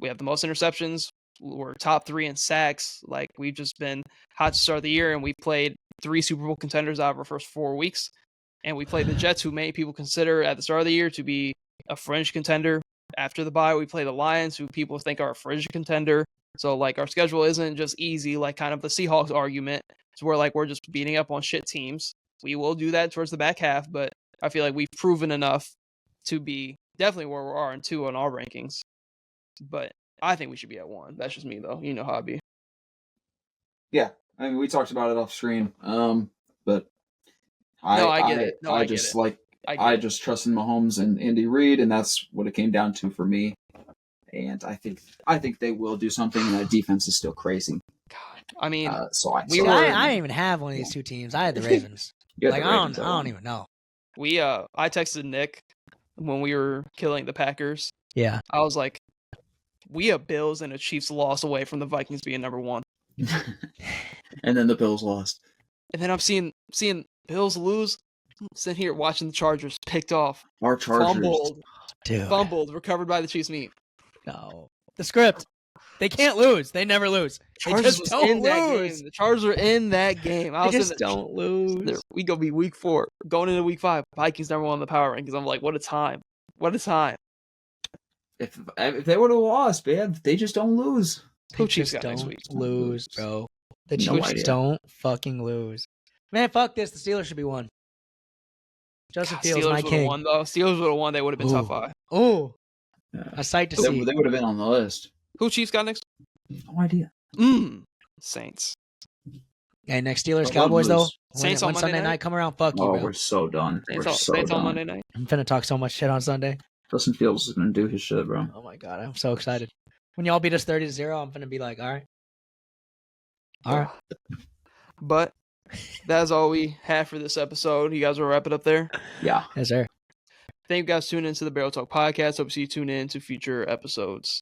We have the most interceptions. We're top 3 in sacks. Like, we've just been hot to start the year, and we played 3 Super Bowl contenders out of our first 4 weeks. And we played the Jets, who many people consider at the start of the year to be a fringe contender. After the bye, we play the Lions, who people think are a fringe contender. So, like, our schedule isn't just easy, like kind of the Seahawks argument. So we're just beating up on shit teams. We will do that towards the back half, but I feel like we've proven enough to be definitely where we are in 2 on our rankings. But I think we should be at 1. That's just me, though. You know how I be. Yeah, I mean, we talked about it off screen. But I get it. I just trust in Mahomes and Andy Reid, and that's what it came down to for me. And I think they will do something. And that defense is still crazy. God, I mean, I didn't even have one of these 2 teams. I had the Ravens. I don't even know. I texted Nick when we were killing the Packers. Yeah. I was like, we have Bills and a Chiefs loss away from the Vikings being number 1. And then the Bills lost. And then I'm seeing Bills lose. I'm sitting here watching the Chargers picked off. Our Chargers. Fumbled, recovered by the Chiefs meat. No. The script. They can't lose. They never lose. They Chargers just don't lose. The Chargers are in that game. They just don't lose. We gonna be week 4. Going into week 5, Vikings number 1 on the power rankings. I'm like, what a time. What a time. If they would have lost, man, they just don't lose. Who Chiefs got next week? Lose, bro. The No Chiefs idea. don't fucking lose. Man, fuck this. The Steelers should be 1. Justin Fields, Steelers my king. Won, though. Steelers would have won. They would have been top 5. Oh, Yeah. a sight to They see. would have been on the list. Who Chiefs got next? No idea. Saints. Hey, next Steelers But Cowboys we'll though. lose. Saints when on Monday Sunday night? night come around, fuck you, Oh, bro. we're so done. Saints on Monday night. I'm finna talk so much shit on Sunday. Justin Fields is going to do his shit, bro. Oh my god, I'm so excited. When y'all beat us 30-0, I'm finna be like, all right. But that's all we have for this episode. You guys will wrap it up there. Yeah. Yes, sir. Thank you guys for tuning into the Barrel Talk podcast. Hope you tune in to future episodes.